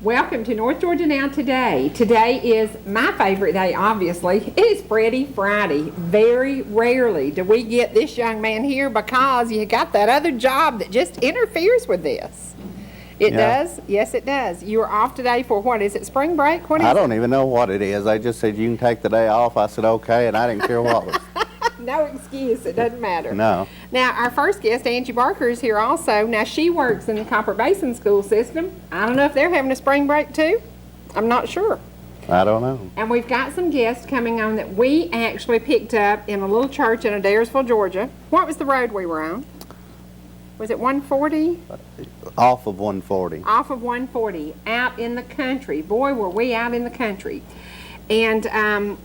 Welcome to North Georgia Now Today. Today is my favorite day, obviously. It is Freddie Friday. Very rarely do we get this young man here because you got that other job that just interferes with this. It does? Yes, it does. You are off today for what? Is it spring break? What is I don't even know what it is. They just said you can take the day off. I said okay, and I didn't care what was. No excuse. It doesn't matter. No. Now, our first guest, Angie Barker, is here also. Now, she works in the Copper Basin school system. I don't know if they're having a spring break, too. I'm not sure. I don't know. And we've got some guests coming on that we actually picked up in a little church in Adairsville, Georgia. What was the road we were on? Was it 140? Off of 140. Off of 140, out in the country. Boy, were we out in the country. And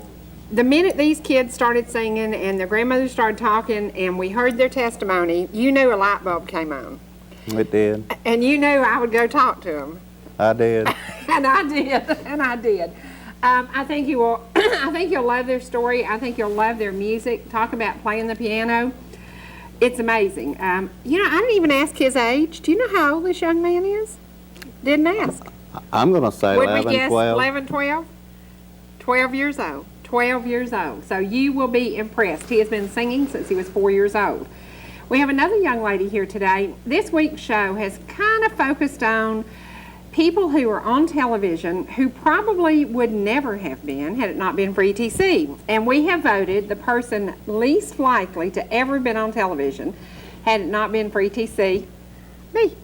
the minute these kids started singing and their grandmothers started talking and we heard their testimony, you knew a light bulb came on. It did. And you knew I would go talk to them. I did. And I did. And I did. I think you will. I think you'll love their story. I think you'll love their music. Talk about playing the piano. It's amazing. You know, I didn't even ask his age. Do you know how old this young man is? Didn't ask. I'm going to say Would 11, we guess 12. 11, 12? 12 years old. 12 years old. So you will be impressed. He has been singing since he was 4 years old. We have another young lady here today. This week's show has kind of focused on people who are on television who probably would never have been had it not been for ETC. And we have voted the person least likely to ever have been on television had it not been for ETC, me.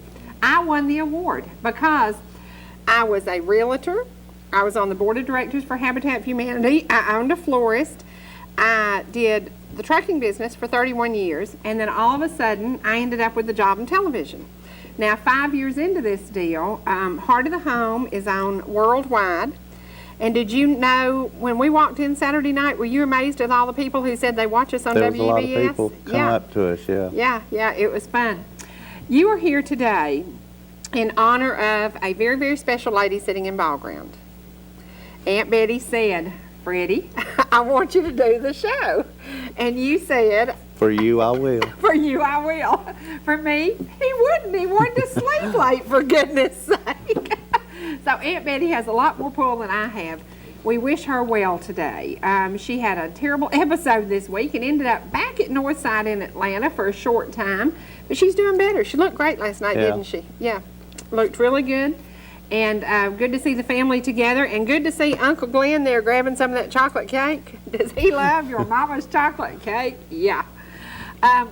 I won the award because I was a realtor. I was on the board of directors for Habitat for Humanity. I owned a florist. I did the trucking business for 31 years. And then all of a sudden, I ended up with a job in television. Now, 5 years into this deal, Heart of the Home is on worldwide. And did you know, when we walked in Saturday night, were you amazed at all the people who said they watch us on WBS? There was a lot of people come up to us, Yeah, it was fun. You are here today in honor of a very, very special lady sitting in ball ground. Aunt Betty said, Freddie, I want you to do the show. And you said, for you, I will. For you, I will. For me, he wouldn't. He wanted to sleep late, for goodness sake. So Aunt Betty has a lot more pull than I have. We wish her well today. She had a terrible episode this week and ended up back at Northside in Atlanta for a short time. But she's doing better. She looked great last night, didn't she? Yeah, looked really good. And good to see the family together, and good to see Uncle Glenn there grabbing some of that chocolate cake. Does he love your mama's chocolate cake? Yeah.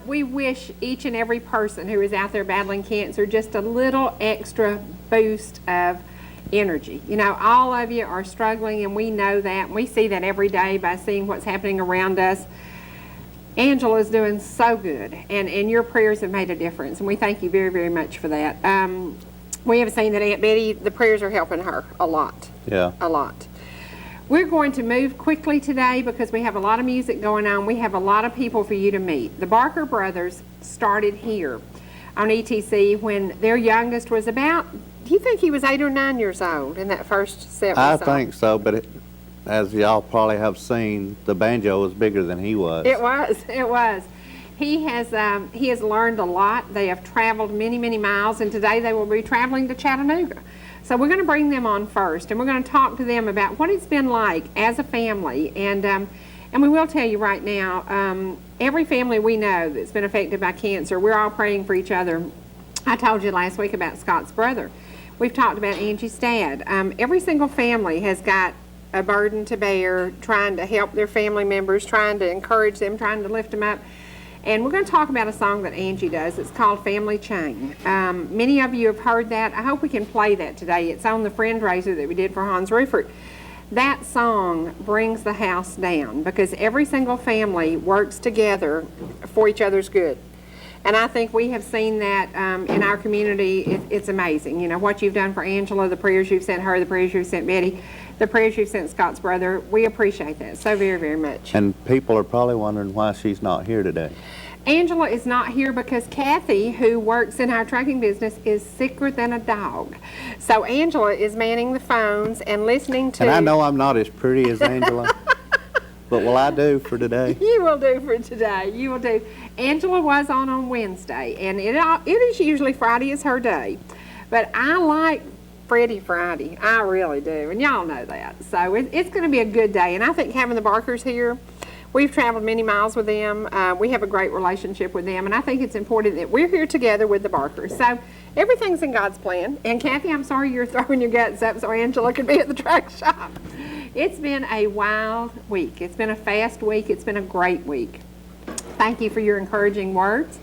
We wish each and every person who is out there battling cancer just a little extra boost of energy. You know, all of you are struggling, and we know that. And we see that every day by seeing what's happening around us. Angela's doing so good, and your prayers have made a difference, and we thank you very, very much for that. We have seen that Aunt Betty, the prayers are helping her a lot. Yeah. A lot. We're going to move quickly today because we have a lot of music going on. We have a lot of people for you to meet. The Barker brothers started here on ETC when their youngest was about, do you think he was 8 or 9 years old in that first set? I think so, but as y'all probably have seen, the banjo was bigger than he was. It was. He has learned a lot. They have traveled many, many miles, and today they will be traveling to Chattanooga. So we're going to bring them on first, and we're going to talk to them about what it's been like as a family. And we will tell you right now, every family we know that's been affected by cancer, we're all praying for each other. I told you last week about Scott's brother. We've talked about Angie's dad. Every single family has got a burden to bear, trying to help their family members, trying to encourage them, trying to lift them up. And we're going to talk about a song that Angie does. It's called Family Chain. Many of you have heard that. I hope we can play that today. It's on the friend raiser that we did for Hans Rufert. That song brings the house down because every single family works together for each other's good. And I think we have seen that in our community. It's amazing. You know, what you've done for Angela, the prayers you've sent her, the prayers you've sent Betty, the prayers you've sent Scott's brother. We appreciate that so very, very much. And people are probably wondering why she's not here today. Angela is not here because Kathy, who works in our trucking business, is sicker than a dog. So Angela is manning the phones and listening to... And I know I'm not as pretty as Angela, but will I do for today? You will do for today. You will do. Angela was on Wednesday, and it is usually Friday is her day. But I like Freddie Friday. I really do, and y'all know that. So it's going to be a good day, and I think having the Barkers here, we've traveled many miles with them. We have a great relationship with them, and I think it's important that we're here together with the Barkers. So everything's in God's plan. And Kathy, I'm sorry you're throwing your guts up so Angela could be at the track shop. It's been a wild week. It's been a fast week. It's been a great week. Thank you for your encouraging words.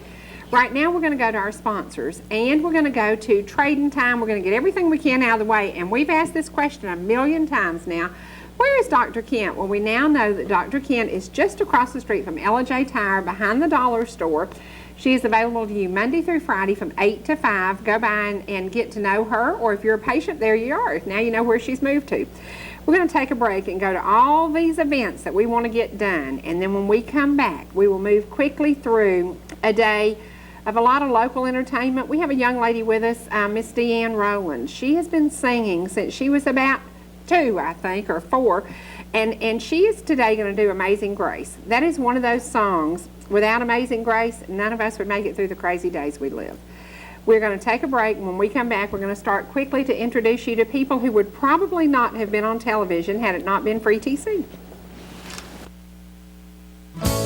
Right now we're going to go to our sponsors, and we're going to go to trading time. We're going to get everything we can out of the way, and we've asked this question a million times now. Where is Dr. Kent? Well, we now know that Dr. Kent is just across the street from Ellijay Tire behind the dollar store. She is available to you Monday through Friday from 8 to 5. Go by and get to know her, or if you're a patient, there you are. Now you know where she's moved to. We're going to take a break and go to all these events that we want to get done, and then when we come back, we will move quickly through a day of a lot of local entertainment. We have a young lady with us, Miss DeAnne Rowland. She has been singing since she was about 2, I think, or 4, and she is today going to do Amazing Grace. That is one of those songs, without Amazing Grace, none of us would make it through the crazy days we live. We're going to take a break, and when we come back, we're going to start quickly to introduce you to people who would probably not have been on television had it not been for ETC.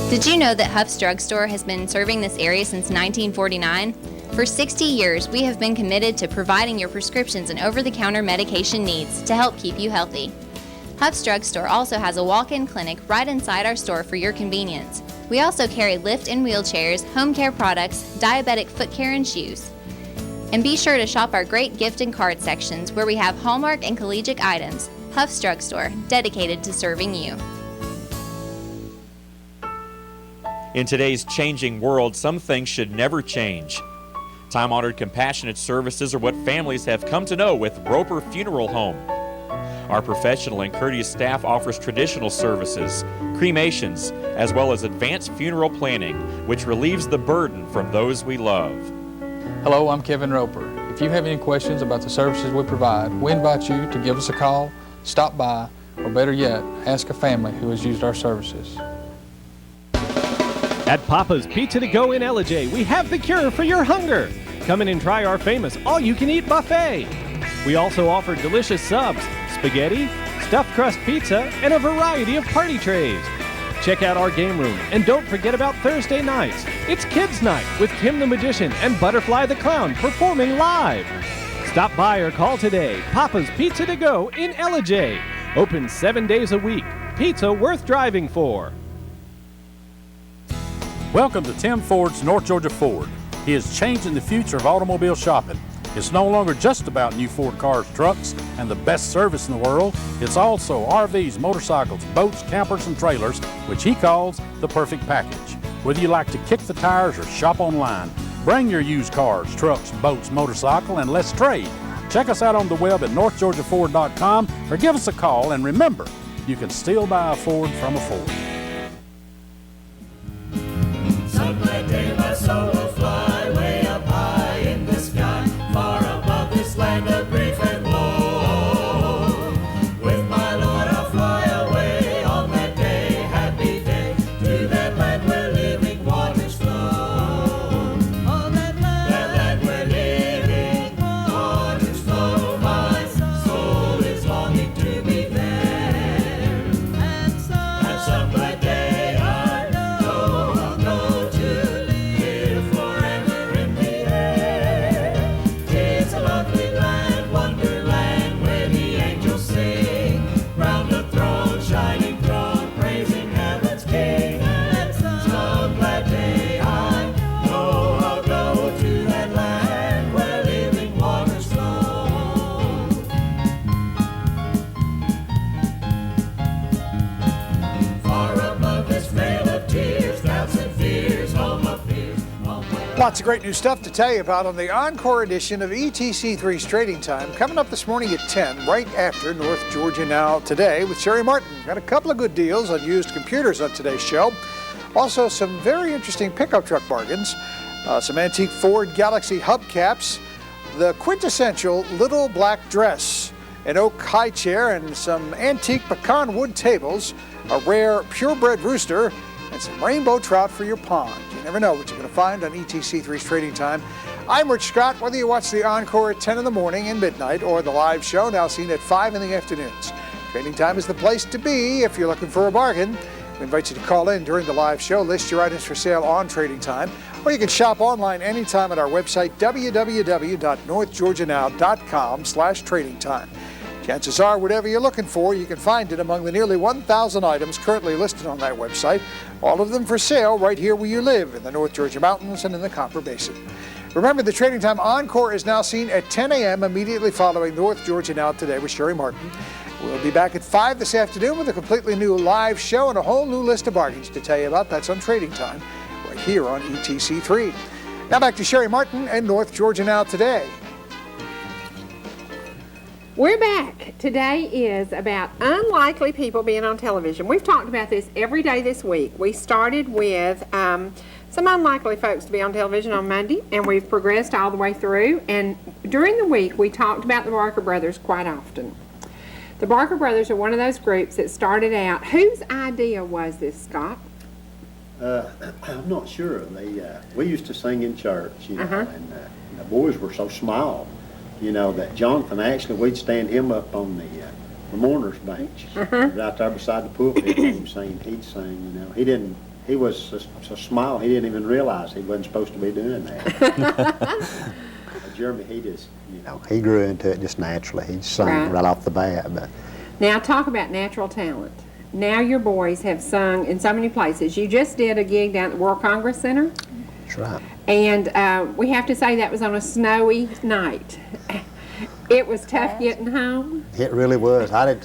Did you know that Huff's Drug Store has been serving this area since 1949? For 60 years, we have been committed to providing your prescriptions and over-the-counter medication needs to help keep you healthy. Huff's Drug Store also has a walk-in clinic right inside our store for your convenience. We also carry lift and wheelchairs, home care products, diabetic foot care, and shoes. And be sure to shop our great gift and card sections where we have Hallmark and collegiate items. Huff's Drug Store, dedicated to serving you. In today's changing world, some things should never change. Time-honored compassionate services are what families have come to know with Roper Funeral Home. Our professional and courteous staff offers traditional services, cremations, as well as advanced funeral planning, which relieves the burden from those we love. Hello, I'm Kevin Roper. If you have any questions about the services we provide, we invite you to give us a call, stop by, or better yet, ask a family who has used our services. At Papa's Pizza to Go in Ellijay, we have the cure for your hunger. Come in and try our famous all-you-can-eat buffet. We also offer delicious subs, spaghetti, stuffed crust pizza, and a variety of party trays. Check out our game room, and don't forget about Thursday nights. It's Kids Night with Kim the Magician and Butterfly the Clown performing live. Stop by or call today. Papa's Pizza to Go in Ellijay. Open 7 days a week. Pizza worth driving for. Welcome to Tim Ford's North Georgia Ford. He is changing the future of automobile shopping. It's no longer just about new Ford cars, trucks, and the best service in the world. It's also RVs, motorcycles, boats, campers, and trailers, which he calls the perfect package. Whether you like to kick the tires or shop online, bring your used cars, trucks, boats, motorcycle, and let's trade. Check us out on the web at northgeorgiaford.com or give us a call, and remember, you can still buy a Ford from a Ford. Someday day my soul will fly way up high in the sky, far above this land of grief and woe. With my Lord I'll fly away on that day, happy day, to that land where living waters flow. On that land where living waters flow, my soul is longing to be there. And some bright day I know I'll go to live forever in the air. 'Tis a lovely land, wonderland, where the angels sing round the throne, shining throne, praising heaven's King. And some glad day I know I'll go to that land where living waters flow. Far above this veil of tears, doubts and fears, home of fears, home where Lots of great new stuff to tell you about on the Encore edition of ETC3's Trading Time, coming up this morning at 10, right after North Georgia Now Today with Sherry Martin. Got a couple of good deals on used computers on today's show. Also, some very interesting pickup truck bargains, some antique Ford Galaxy hubcaps, the quintessential little black dress, an oak high chair, and some antique pecan wood tables, a rare purebred rooster, and some rainbow trout for your pond. You never know what you're going to find on ETC3's Trading Time. I'm Rich Scott. Whether you watch the encore at 10 in the morning and midnight or the live show now seen at 5 in the afternoons, Trading Time is the place to be if you're looking for a bargain. We invite you to call in during the live show, list your items for sale on Trading Time, or you can shop online anytime at our website, www.northgeorgianow.com/trading time. Chances are, whatever you're looking for, you can find it among the nearly 1,000 items currently listed on that website, all of them for sale right here where you live in the North Georgia Mountains and in the Copper Basin. Remember, the Trading Time Encore is now seen at 10 a.m. immediately following North Georgia Now Today with Sherry Martin. We'll be back at 5 this afternoon with a completely new live show and a whole new list of bargains to tell you about. That's on Trading Time, right here on ETC3. Now back to Sherry Martin and North Georgia Now Today. We're back. Today is about unlikely people being on television. We've talked about this every day this week. We started with some unlikely folks to be on television on Monday, and we've progressed all the way through. And during the week, we talked about the Barker brothers quite often. The Barker brothers are one of those groups that started out. Whose idea was this, Scott? I'm not sure. We used to sing in church, and the boys were so small, that Jonathan actually, we'd stand him up on the mourner's bench, right there beside the pulpit, and he'd sing. He was so small he didn't even realize he wasn't supposed to be doing that. Jeremy, he just, he grew into it just naturally. He'd sung right off the bat. But now talk about natural talent. Now your boys have sung in so many places. You just did a gig down at the World Congress Center. That's right. And we have to say that was on a snowy night. It was tough getting home. It really was. I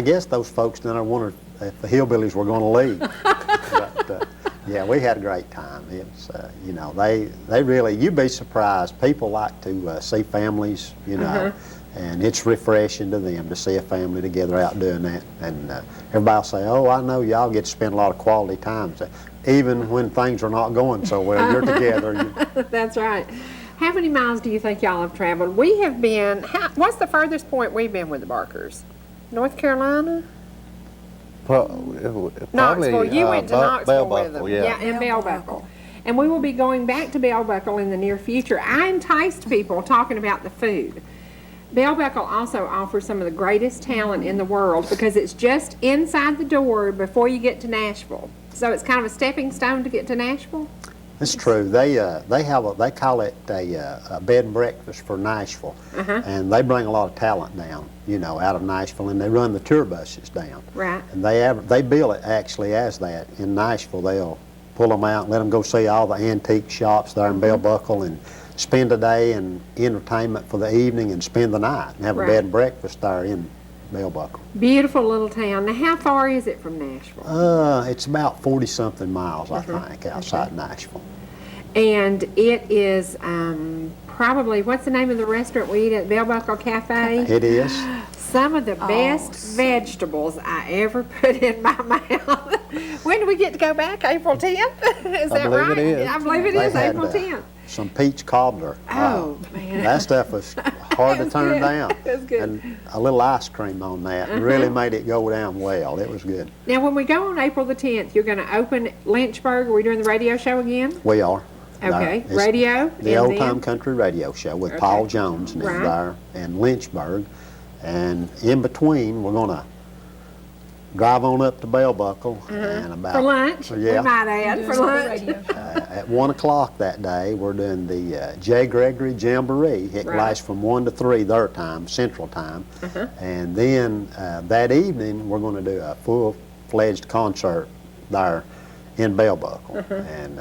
guess those folks then wondered if the hillbillies were going to leave. But yeah, we had a great time. It's they really, you'd be surprised. People like to see families, and it's refreshing to them to see a family together out doing that. And everybody will say, "Oh, I know y'all get to spend a lot of quality times, even when things are not going so well. You're together." That's right. How many miles do you think y'all have traveled? We have been. What's the furthest point we've been with the Barkers? North Carolina. Knoxville. You went to Knoxville with them. Yeah, and Bell Buckle. And we will be going back to Bell Buckle in the near future. I enticed people talking about the food. Bell Buckle also offers some of the greatest talent in the world because it's just inside the door before you get to Nashville. So it's kind of a stepping stone to get to Nashville. It's true. They call it a bed and breakfast for Nashville, and they bring a lot of talent down, out of Nashville, and they run the tour buses down. Right. And they bill it actually as that in Nashville. They'll pull them out and let them go see all the antique shops there in Bell Buckle and spend a day in entertainment for the evening and spend the night and have a bed and breakfast there in Bell Buckle. Beautiful little town. Now, how far is it from Nashville? It's about 40-something miles, I think, outside Nashville. And it is probably, what's the name of the restaurant we eat at Bell Buckle Cafe? It is. Some of the best vegetables I ever put in my mouth. When do we get to go back? April 10th? Is that right? I believe it is. I believe it is April 10th. Some peach cobbler. Oh, man. That stuff was hard to turn down. That's good. And a little ice cream on that really made it go down well. It was good. Now, when we go on April the 10th, you're going to open Lynchburg. Are we doing the radio show again? We are. Okay, radio. The Old Time Country Radio Show with Paul Jones and there and Lynchburg. And in between, we're going to drive on up to Bell Buckle and about for lunch. Yeah, we might add for lunch. At 1 o'clock that day, we're doing the J. Gregory Jamboree. It lasts from 1 to 3 their time, Central Time, and then that evening we're going to do a full-fledged concert there in Bell Buckle, and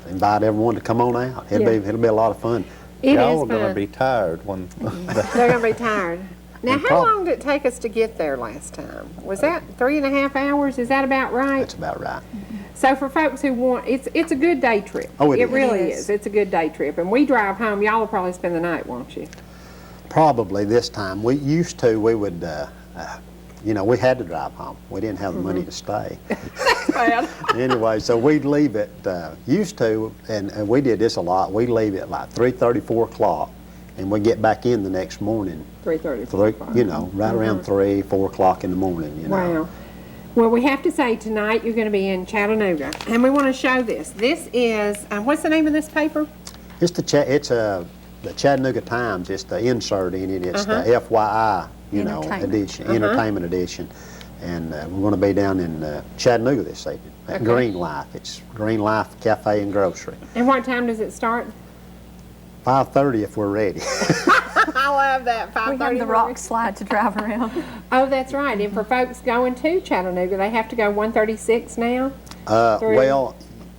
invite everyone to come on out. It'll be a lot of fun. Y'all are going to be tired when they're going to be tired. Now, how long did it take us to get there last time? Was that 3.5 hours? Is that about right? That's about right. So for folks who want, it's a good day trip. Oh, it really is. It's a good day trip. And we drive home. Y'all will probably spend the night, won't you? Probably this time. We would, we had to drive home. We didn't have the money to stay. Anyway, so we'd leave at, used to, and we did this a lot, we'd leave at like 3:30, 4 o'clock, and we'd get back in the next morning. 3:30, 4 o'clock. Right around 3, 4 o'clock in the morning, Wow. Well, we have to say tonight you're going to be in Chattanooga, and we want to show this. This is, what's the name of this paper? It's the Chattanooga Times. It's the insert in it. It's the FYI, edition, entertainment edition. And we're going to be down in Chattanooga this evening at Green Life. It's Green Life Cafe and Grocery. And what time does it start? 5:30 if we're ready. I love that. 5:30. We have the rock slide to drive around. Oh, that's right. And for folks going to Chattanooga, they have to go 136 now? Well,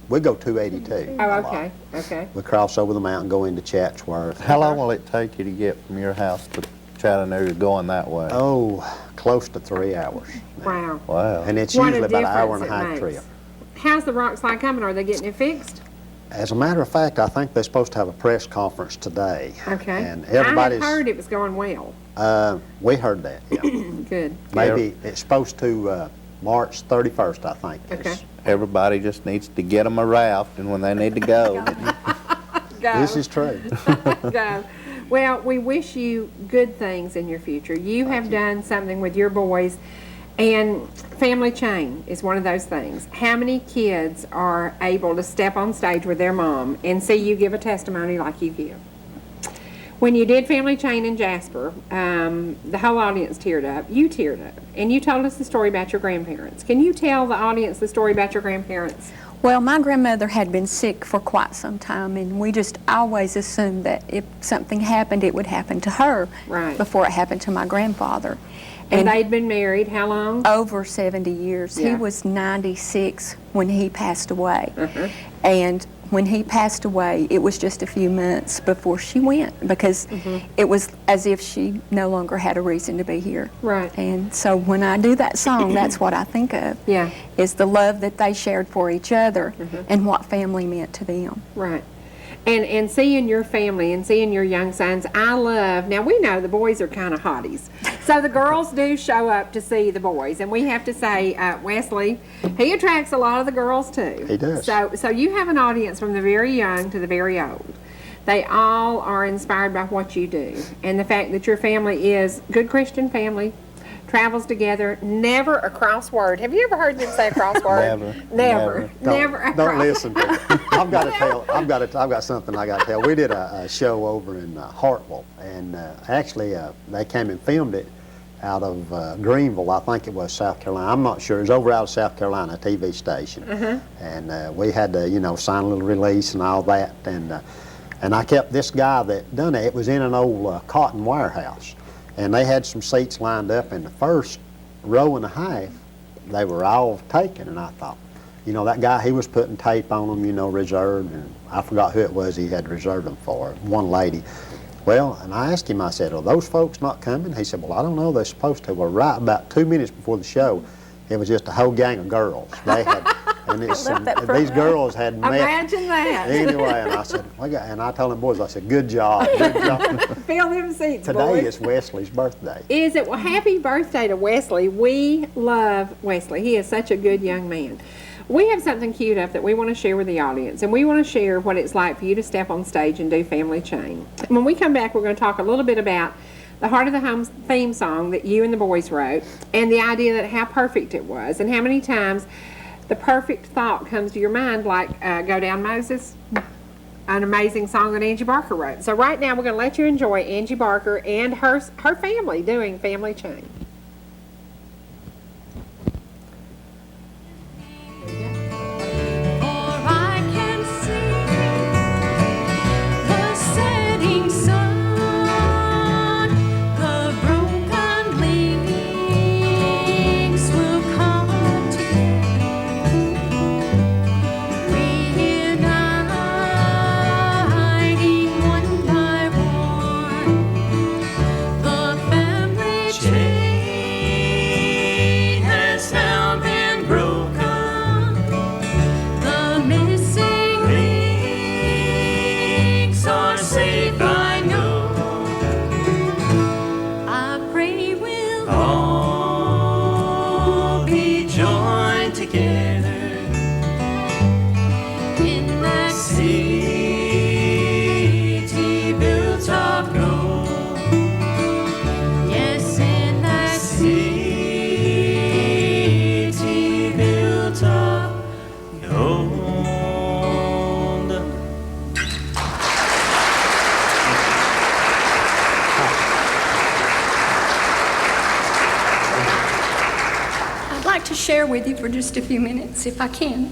we go 282. Oh, okay. Okay. We cross over the mountain, go into Chatsworth. How long will it take you to get from your house to Chattanooga going that way? Oh, close to 3 hours. Wow. Wow. And it's What a usually about an hour and a difference half it trip. makes. How's the rock slide coming? Are they getting it fixed? As a matter of fact, I think they're supposed to have a press conference today. Okay. And I had everybody's. heard it was going well. We heard that, yeah. Good. Maybe it's supposed to March 31st, I think. Okay. Everybody just needs to get them a raft, and when they need to go, Go. This is true. Go. Well, we wish you good things in your future. You have done something with your boys, and Family Chain is one of those things. How many kids are able to step on stage with their mom and see you give a testimony like you give? When you did Family Chain in Jasper, the whole audience teared up. You teared up, and you told us the story about your grandparents. Can you tell the audience the story about your grandparents? Well, my grandmother had been sick for quite some time, and we just always assumed that if something happened, it would happen to her Right. before it happened to my grandfather. And they'd been married how long? Over 70 years. Yeah. He was 96 when he passed away. And when he passed away, it was just a few months before she went, because it was as if she no longer had a reason to be here. Right. And so when I do that song, that's what I think of. Yeah. Is the love that they shared for each other and what family meant to them. Right. And seeing your family and seeing your young sons, I love, now we know the boys are kind of hotties. So the girls do show up to see the boys. And we have to say, Wesley, he attracts a lot of the girls too. He does. So you have an audience from the very young to the very old. They all are inspired by what you do. And the fact that your family is good Christian family, travels together, never a crossword. Have you ever heard them say a crossword? Never a Don't crossword. listen to it. I've got to tell. I've got something I got to tell. We did a show over in Hartwell, and actually they came and filmed it out of Greenville. I think it was South Carolina. I'm not sure. It was over out of South Carolina, a TV station, and we had to, sign a little release and all that, and I kept this guy that done it. It was in an old cotton warehouse. And they had some seats lined up in the first row and a half. They were all taken, and I thought, that guy, he was putting tape on them, reserved, and I forgot who it was he had reserved them for, one lady. Well, and I asked him, I said, are those folks not coming? He said, well, I don't know, they're supposed to. Well, right about 2 minutes before the show, it was just a whole gang of girls. They had, and these girls had met. Imagine that. Anyway, and I said, and I told them boys, I said, good job, good job. Fill them seats, Today boys. is Wesley's birthday. Is it? Well, happy birthday to Wesley. We love Wesley. He is such a good young man. We have something queued up that we want to share with the audience, and we want to share what it's like for you to step on stage and do Family Chain. When we come back, we're going to talk a little bit about the Heart of the Home theme song that you and the boys wrote, and the idea that how perfect it was, and how many times the perfect thought comes to your mind, like Go Down Moses, an amazing song that Angie Barker wrote. So right now we're going to let you enjoy Angie Barker and her family doing Family Chain. Chain. like to share with you for just a few minutes, if I can.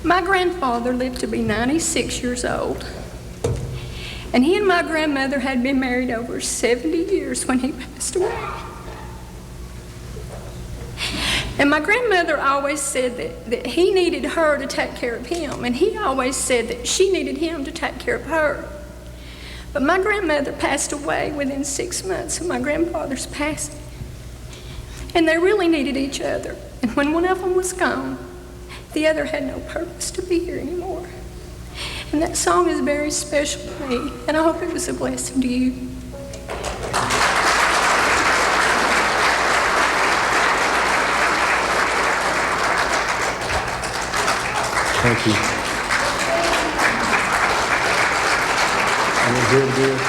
My grandfather lived to be 96 years old, and he and my grandmother had been married over 70 years when he passed away. And my grandmother always said that he needed her to take care of him, and he always said that she needed him to take care of her. But my grandmother passed away within 6 months of my grandfather's passing. And they really needed each other. And when one of them was gone, the other had no purpose to be here anymore. And that song is very special to me, and I hope it was a blessing to you. Thank you. Good.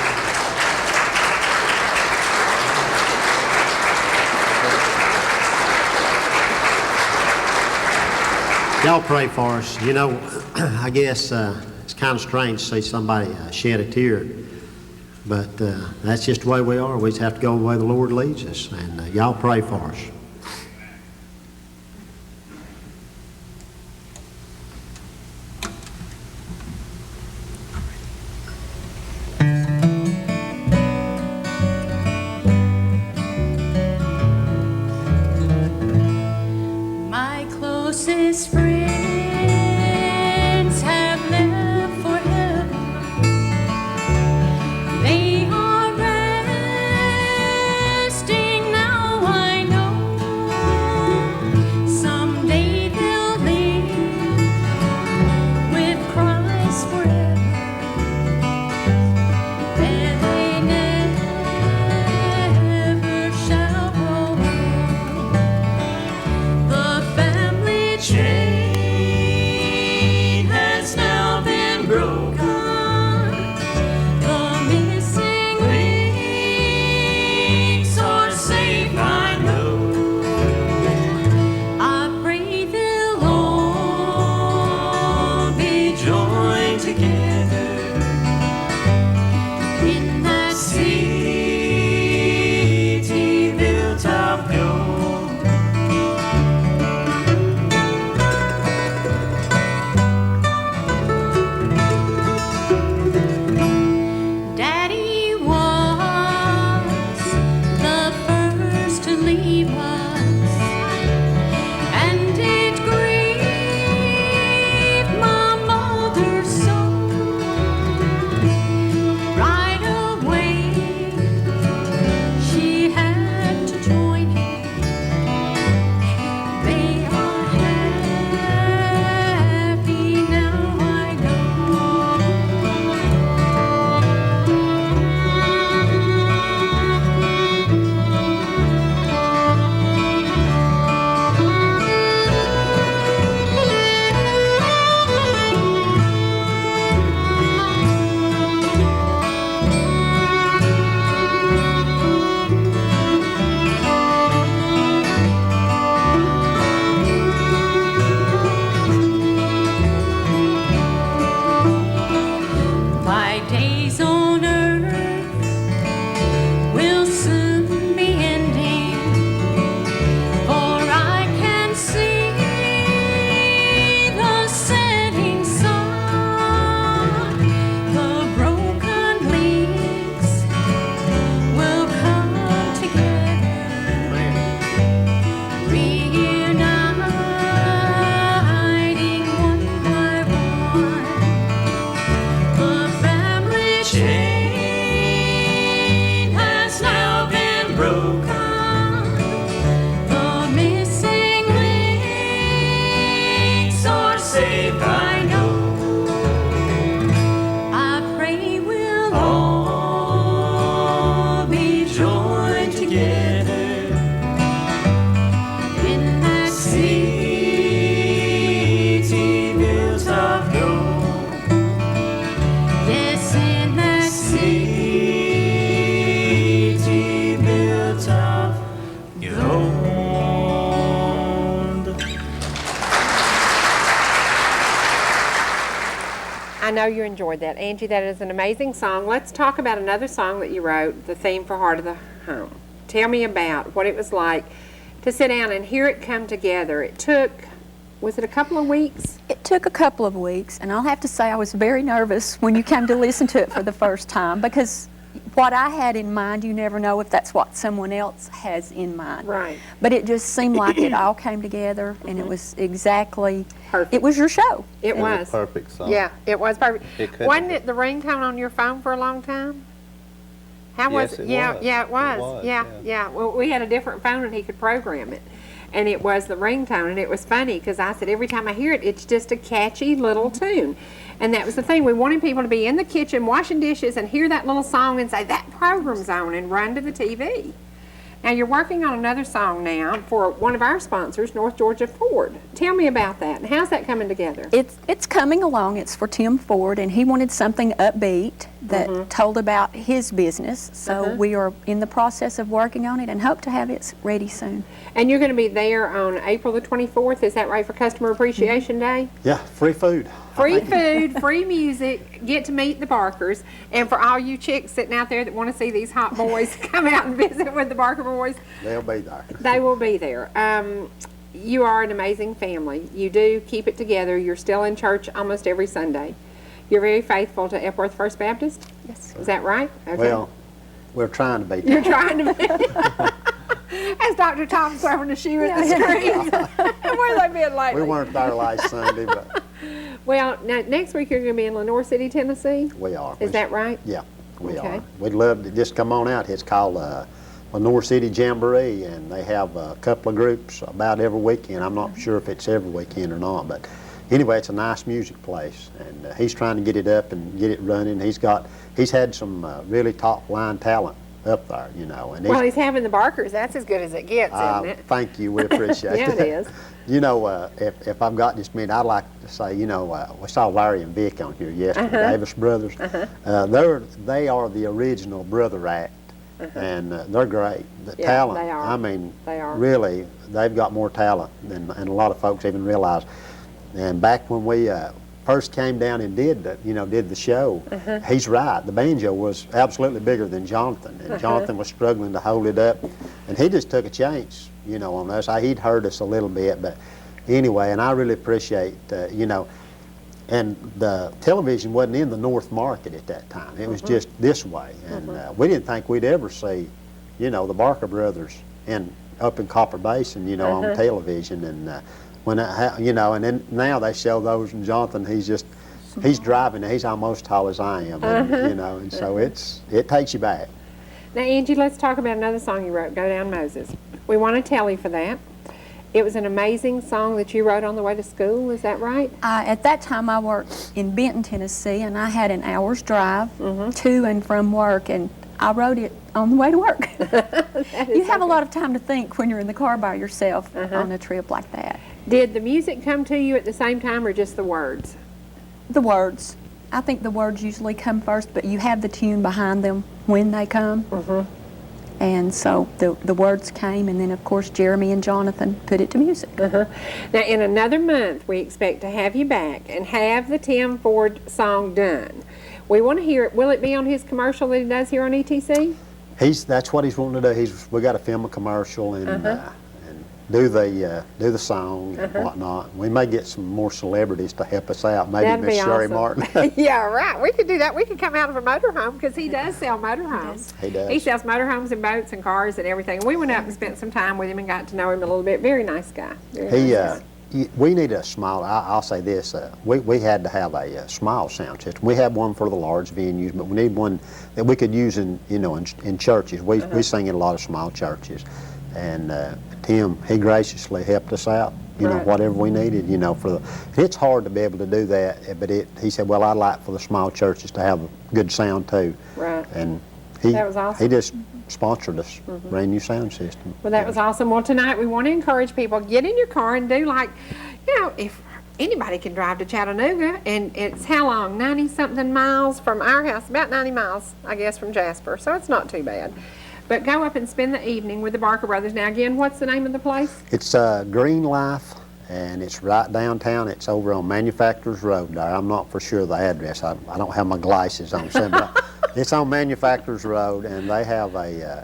Y'all pray for us. You know, I guess it's kind of strange to see somebody shed a tear, but that's just the way we are. We just have to go the way the Lord leads us, and y'all pray for us. I know you enjoyed that. Angie, that is an amazing song. Let's talk about another song that you wrote, the theme for Heart of the Home. Tell me about what it was like to sit down and hear it come together. It took, was it a couple of weeks? It took a couple of weeks, and I'll have to say I was very nervous when you came to listen to it for the first time, because what I had in mind, you never know if that's what someone else has in mind. Right. But it just seemed like it all came together, and it was exactly, Perfect. it was your show. It was. a perfect song. Yeah, it was perfect. It couldn't Wasn't have it the ringtone on your phone for a long time? How was Yes, it? it Yeah, was. yeah, it It was. was, Yeah, yeah. yeah. Well, we had a different phone and he could program it. And it was the ringtone, and it was funny because I said every time I hear it, it's just a catchy little tune. And that was the thing. We wanted people to be in the kitchen washing dishes and hear that little song and say, that program's on, and run to the TV. Now, you're working on another song now for one of our sponsors, North Georgia Ford. Tell me about that, and how's that coming together? It's coming along. It's for Tim Ford, and he wanted something upbeat that told about his business. So we are in the process of working on it and hope to have it ready soon. And you're going to be there on April the 24th, is that right, for Customer Appreciation Day? Yeah, free food. Free food, free music, get to meet the Barkers. And for all you chicks sitting out there that want to see these hot boys come out and visit with the Barker boys, They'll be there. they will be there. You are an amazing family. You do keep it together. You're still in church almost every Sunday. You're very faithful to Epworth First Baptist? Yes. Is that right? Okay. Well, we're trying to be. You're trying to be. As Dr. Tom's throwing the shoe at the screen. Where they been lately? We weren't there last Sunday, but Well, now, next week you're going to be in Lenoir City, Tennessee? we are. Is that right? Yeah, we Okay. are. We'd love to just come on out. It's called Lenoir City Jamboree, and they have a couple of groups about every weekend. I'm not sure if it's every weekend or not, but anyway, it's a nice music place, and he's trying to get it up and get it running. He's had some really top line talent up there, you know. And Well, he's having the Barkers. That's as good as it gets, isn't it? Thank you. We appreciate Yeah, that. it is. You know, if I've got just a minute, I'd like to say, you know, we saw Larry and Vic on here yesterday, Davis Brothers. They are the original brother act, and they're great. The Yeah, talent, they are. I mean, They are. really, they've got more talent than a lot of folks even realize. And back when we first came down and did the show, he's right. The banjo was absolutely bigger than Jonathan, and Jonathan was struggling to hold it up, and he just took a chance, you know, on us. He'd hurt us a little bit, but anyway, and I really appreciate, you know, and the television wasn't in the North Market at that time. It was just this way, and we didn't think we'd ever see, you know, the Barker brothers up in Copper Basin, you know, on television, and when you know, and then now they show those, and Jonathan, he's driving, he's almost tall as I am, and, you know, and so it takes you back. Now, Angie, let's talk about another song you wrote, Go Down Moses. We want to tell you for that. It was an amazing song that you wrote on the way to school, is that right? At that time, I worked in Benton, Tennessee, and I had an hour's drive to and from work, and I wrote it on the way to work. You have a lot of time to think when you're in the car by yourself on a trip like that. Did the music come to you at the same time, or just the words? The words. I think the words usually come first, but you have the tune behind them when they come. And so the words came, and then, of course, Jeremy and Jonathan put it to music. Now, in another month, we expect to have you back and have the Tim Ford song done. We want to hear it. Will it be on his commercial that he does here on ETC? That's what he's wanting to do. We got to film a commercial and do the song and whatnot. We may get some more celebrities to help us out. Maybe That'd Miss be Sherry awesome. Martin. Yeah, right. We could do that. We could come out of a motorhome, because he does sell motorhomes. He does. He sells motorhomes and boats and cars and everything. And we went up and spent some time with him and got to know him a little bit. Very nice guy. Very nice guy. We need a small. I'll say this: we had to have a small sound system. We have one for the large venues, but we need one that we could use in churches. We sing in a lot of small churches, and Tim, he graciously helped us out. You know, whatever we needed. You know, it's hard to be able to do that, but he said, well, I'd like for the small churches to have a good sound too. Right. And that was awesome. He just sponsored us brand new sound system. Well, that was awesome. Well, tonight we want to encourage people, get in your car and do like, you know, if anybody can drive to Chattanooga, and it's how long? 90-something miles from our house, about 90 miles, I guess, from Jasper, so it's not too bad. But go up and spend the evening with the Barker brothers. Now, again, what's the name of the place? It's Green Life, and it's right downtown. It's over on Manufacturers Road there. I'm not for sure the address. I don't have my glasses on. So It's on Manufacturers Road, and they have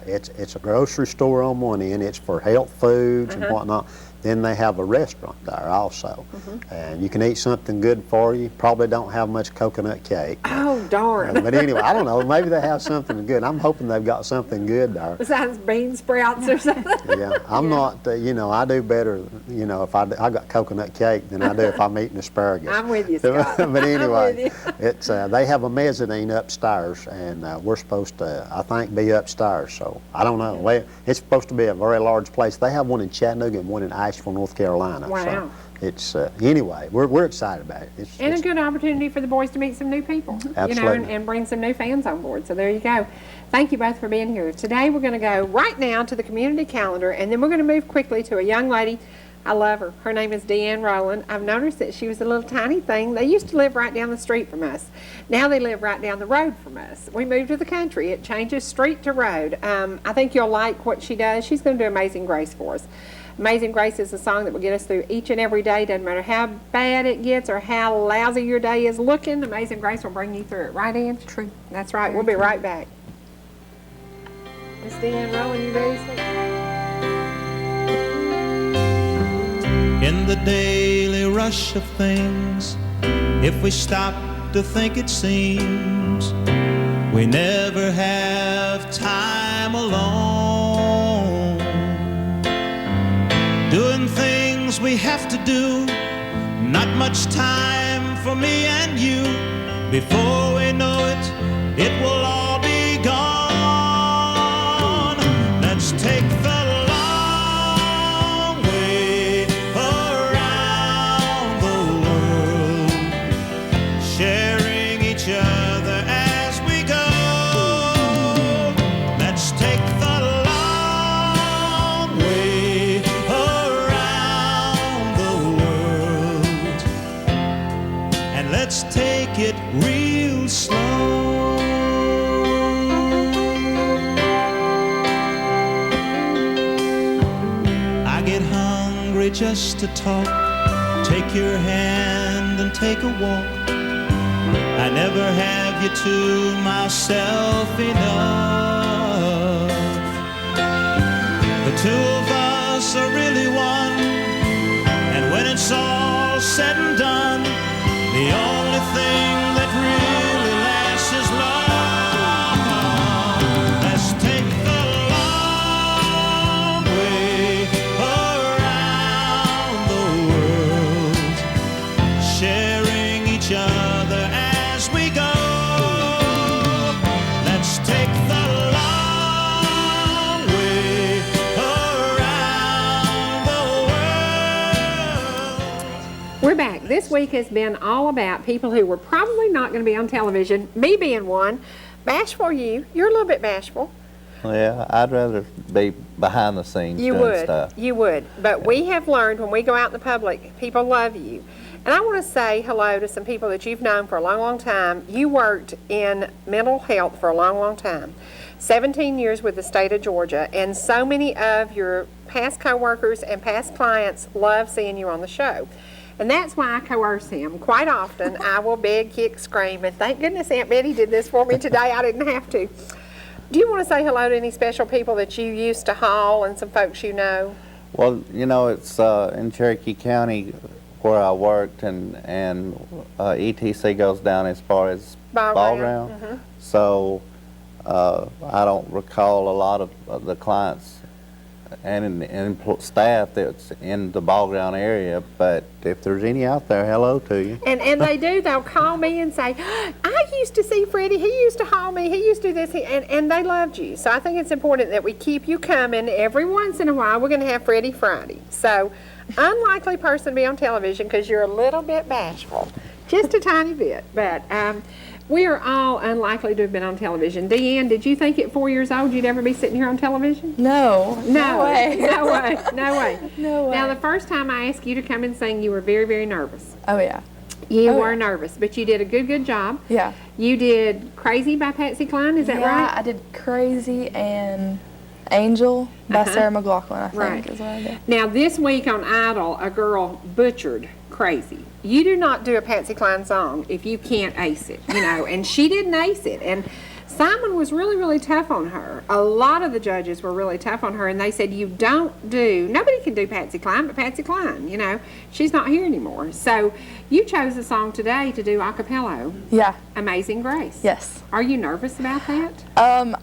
it's a grocery store on one end. It's for health foods and whatnot. Then they have a restaurant there also. And you can eat something good for you. Probably don't have much coconut cake. Oh, darn. But anyway, I don't know. Maybe they have something good. I'm hoping they've got something good there. Besides bean sprouts or something. Yeah, I'm not, I do better, if I got coconut cake than I do if I'm eating asparagus. I'm with you, Scott. But anyway, I'm with it's they have a mezzanine upstairs, and we're supposed to, I think, be upstairs. So I don't know. Well, it's supposed to be a very large place. They have one in Chattanooga and one in Asheville, North Carolina. Wow. So it's anyway, we're excited about it. And a good opportunity for the boys to meet some new people, Absolutely. and bring some new fans on board. So there you go. Thank you both for being here. Today we're going to go right now to the community calendar, and then we're going to move quickly to a young lady. I love her. Her name is DeAnne Rowland. I've noticed that she was a little tiny thing. They used to live right down the street from us. Now they live right down the road from us. We moved to the country. It changes street to road. I think you'll like what she does. She's going to do Amazing Grace for us. Amazing Grace is a song that will get us through each and every day. Doesn't matter how bad it gets or how lousy your day is looking, Amazing Grace will bring you through it. Right, Ann? True. That's right. We'll be right back. Miss DeAnne Rowland, you ready, sweetie? In the daily rush of things, if we stop to think, it seems we never have time alone. Doing things we have to do, not much time for me and you. Before we know it, it will all be gone. Let's take the long way around the world, sharing each other as we go. Let's take the long way around the world, and let's take it real slow. I get hungry just to talk, take your hand and take a walk. I never have you to myself enough. The two of us are really one, and when it's all said and done, the only thing that really lasts is love. Let's take the long way around the world, sharing each other as we go. Let's take the long way around the world. We're back. This week has been all about people who were probably not going to be on television, me being one. Bashful you're a little bit bashful. Yeah, I'd rather be behind the scenes doing stuff. You would. But we have learned when we go out in the public, people love you. And I want to say hello to some people that you've known for a long, long time. You worked in mental health for a long, long time. 17 years with the state of Georgia, and so many of your past co-workers and past clients love seeing you on the show. And that's why I coerce him. Quite often, I will beg, kick, scream, and thank goodness Aunt Betty did this for me today. I didn't have to. Do you want to say hello to any special people that you used to haul and some folks you know? Well, it's in Cherokee County where I worked, and ETC goes down as far as ball ground. So I don't recall a lot of the clients and staff that's in the ball ground area, but if there's any out there, hello to you. And they do. They'll call me and say, I used to see Freddie. He used to haul me. He used to do this. And they loved you. So I think it's important that we keep you coming. Every once in a while, we're going to have Freddie Friday. So unlikely person to be on television because you're a little bit bashful. Just a tiny bit. But we are all unlikely to have been on television. DeAnne, did you think at 4 years old you'd ever be sitting here on television? No. No way. No way. No way. Now, the first time I asked you to come and sing, you were very, very nervous. Oh, yeah. You were nervous, but you did a good job. Yeah. You did Crazy by Patsy Cline, is that right? Yeah, I did Crazy and Angel by Sarah McLachlan, I think is what I did. Now, this week on Idol, a girl butchered Crazy. You do not do a Patsy Cline song if you can't ace it, and she didn't ace it. And Simon was really, really tough on her. A lot of the judges were really tough on her, and they said, nobody can do Patsy Cline but Patsy Cline, you know. She's not here anymore. So you chose a song today to do a cappella. Yeah. Amazing Grace. Yes. Are you nervous about that?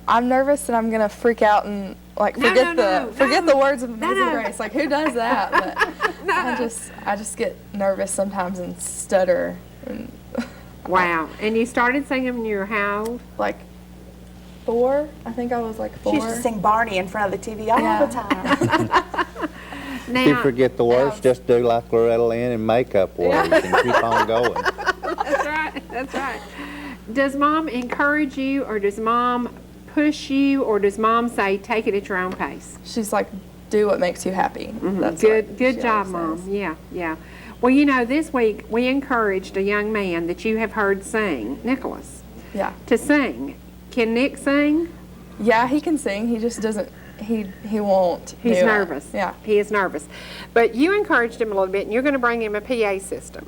I'm nervous and I'm gonna freak out and forget the words of Amazing Grace. Like, who does that? But I just get nervous sometimes and stutter. And wow. And you started singing when you were how old? Like 4. I think I was like 4. She used to sing Barney in front of the TV all the time. If you forget the words, just do like Loretta Lynn and make up words and keep on going. That's right. That's right. Does Mom encourage you, or does Mom push you, or does Mom say, take it at your own pace? She's like, do what makes you happy. Mm-hmm. That's good job, Mom. Yeah, yeah. Well, you know, this week we encouraged a young man that you have heard sing, Nicholas, to sing. Can Nick sing? Yeah, he can sing. He just doesn't. He won't. He's nervous. Yeah, he is nervous. But you encouraged him a little bit, and you're going to bring him a PA system.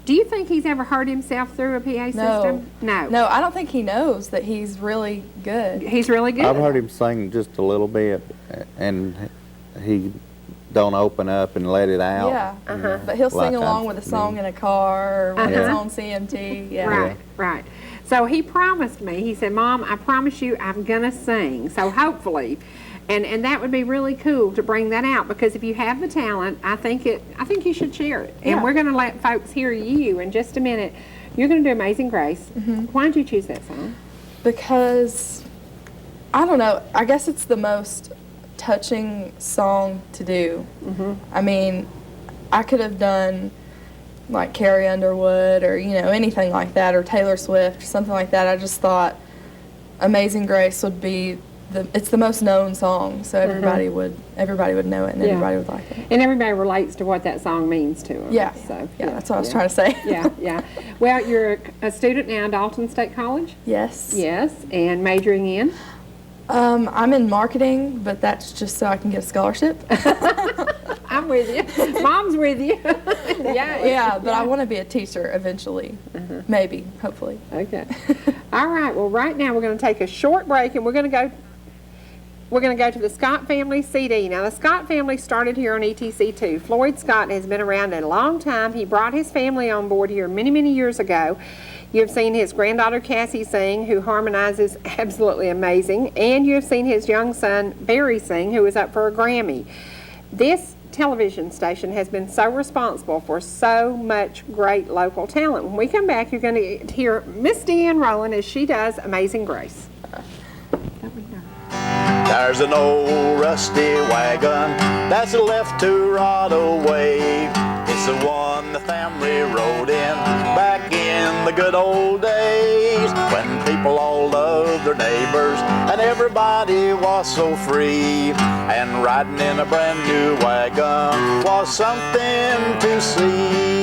Do you think he's ever heard himself through a PA system? No. No, I don't think he knows that he's really good. He's really good? I've heard him sing just a little bit, and he don't open up and let it out. Yeah, but he'll sing along with a song in a car or when he's on CMT. Yeah. Right. So he promised me, he said, Mom, I promise you I'm going to sing. So hopefully, and that would be really cool to bring that out, because if you have the talent, I think you should share it. And we're going to let folks hear you in just a minute. You're going to do Amazing Grace. Why did you choose that song? Because, I don't know, I guess it's the most touching song to do. I mean, I could have done like Carrie Underwood or, you know, anything like that, or Taylor Swift, something like that. I just thought Amazing Grace would be it's the most known song, so everybody would know it, and everybody would like it. And everybody relates to what that song means to them. Yeah. So that's what I was trying to say. Yeah. Well, you're a student now at Dalton State College? Yes. Yes. And majoring in? I'm in marketing, but that's just so I can get a scholarship. I'm with you. Mom's with you. Yeah, but I want to be a teacher eventually. Maybe, hopefully. Okay. All right. Well, right now we're going to take a short break, and we're going to go to the Scott family CD. Now, the Scott family started here on ETC2. Floyd Scott has been around a long time. He brought his family on board here many, many years ago. You have seen his granddaughter Cassie sing, who harmonizes absolutely amazing, and you have seen his young son Barry sing, who is up for a Grammy. This television station has been so responsible for so much great local talent. When we come back, you're going to hear Miss DeAnne Rowland as she does Amazing Grace. There's an old rusty wagon that's left to rot away. It's the one the family rode in back in the good old days, when people all loved their neighbors and everybody was so free. And riding in a brand new wagon was something to see.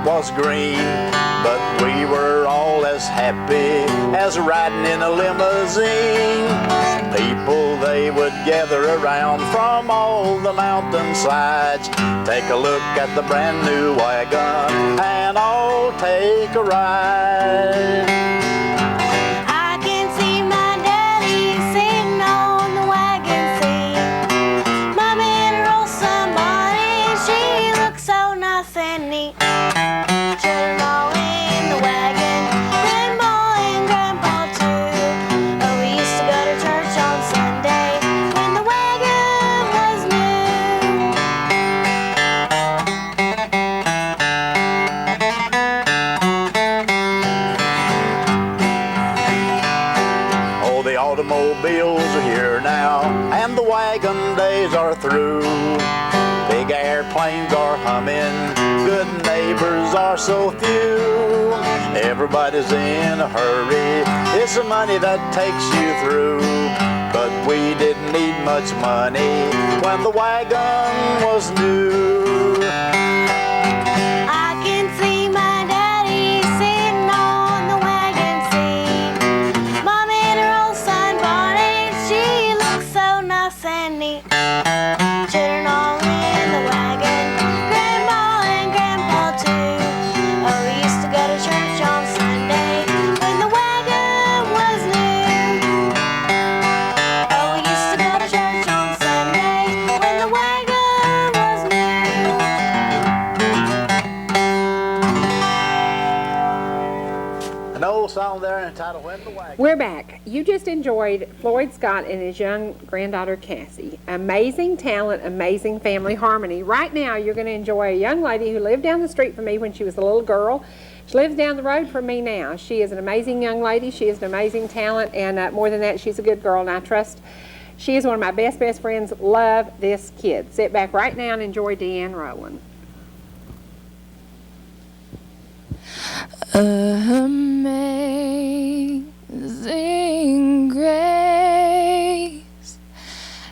Was green, but we were all as happy as riding in a limousine. People, they would gather around from all the mountainsides, take a look at the brand new wagon and all take a ride. I can see my daddy sitting on the wagon seat. Mommy and her old somebody, she looks so nice and neat. Children all in the wagon, Grandma and Grandpa too. Oh, we used to go to church on Sunday when the wagon was new. Oh, the automobiles are here now, and the wagon days are through. Big big airplanes are humming. Good neighbors are so few. Everybody's in a hurry. It's the money that takes you through. But we didn't need much money when the wagon was new. I can see my daddy sitting on the wagon seat. Mom in her old sun bonnet, she looks so nice and neat. Children all in the wagon, Grandma and Grandpa too. Oh, we used to go to church on Sunday when the wagon was new. Oh, we used to go to church on Sunday when the wagon was new. An old song there entitled When the Wagon. We're back. You just enjoyed Floyd Scott and his young granddaughter Cassie. Amazing talent, amazing family harmony. Right now you're going to enjoy a young lady who lived down the street from me when she was a little girl. She lives down the road from me now. She is an amazing young lady. She is an amazing talent, and more than that, she's a good girl, and I trust she is one of my best friends. Love this kid. Sit back right now and enjoy DeAnne Rowland. Amazing grace,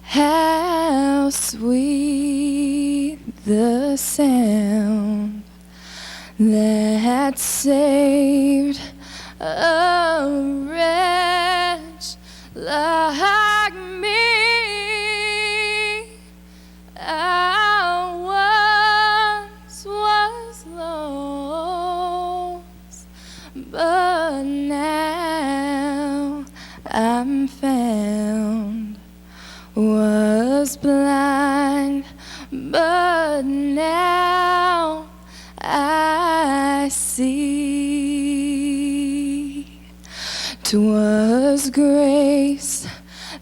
how sweet the sound that saved a wretch like me. I once was lost, but now I'm found. Was blind, but now I see. 'Twas grace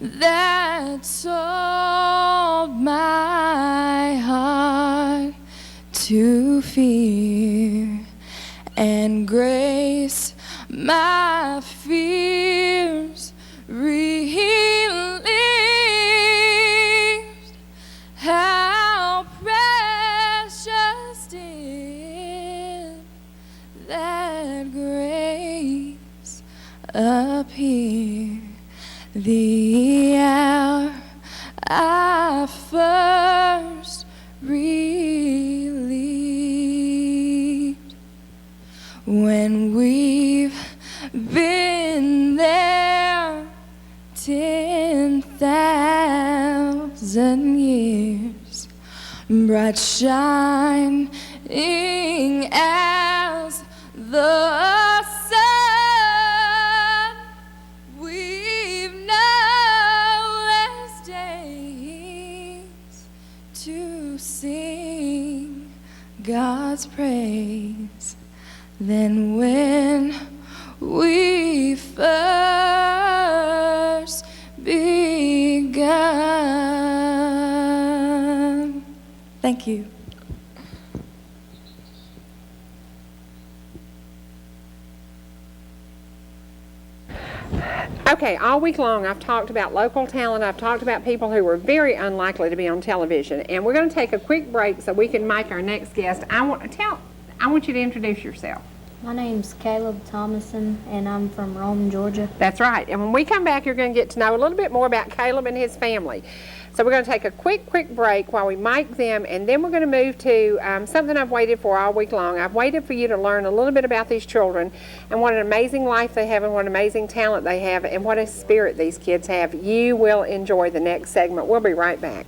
that taught my heart to fear, and grace my fears relieved. How precious did that grace appear the hour I first relieved. When we've been there 10,000 years, bright shining as the sun, we've no less days to sing God's praise than when we first begun. Thank you. Okay, all week long I've talked about local talent. I've talked about people who were very unlikely to be on television. And we're going to take a quick break so we can make our next guest. I want you to introduce yourself. My name's Caleb Thomasson, and I'm from Rome, Georgia. That's right. And when we come back, you're going to get to know a little bit more about Caleb and his family. So we're going to take a quick break while we mic them, and then we're going to move to something I've waited for all week long. I've waited for you to learn a little bit about these children and what an amazing life they have and what an amazing talent they have and what a spirit these kids have. You will enjoy the next segment. We'll be right back.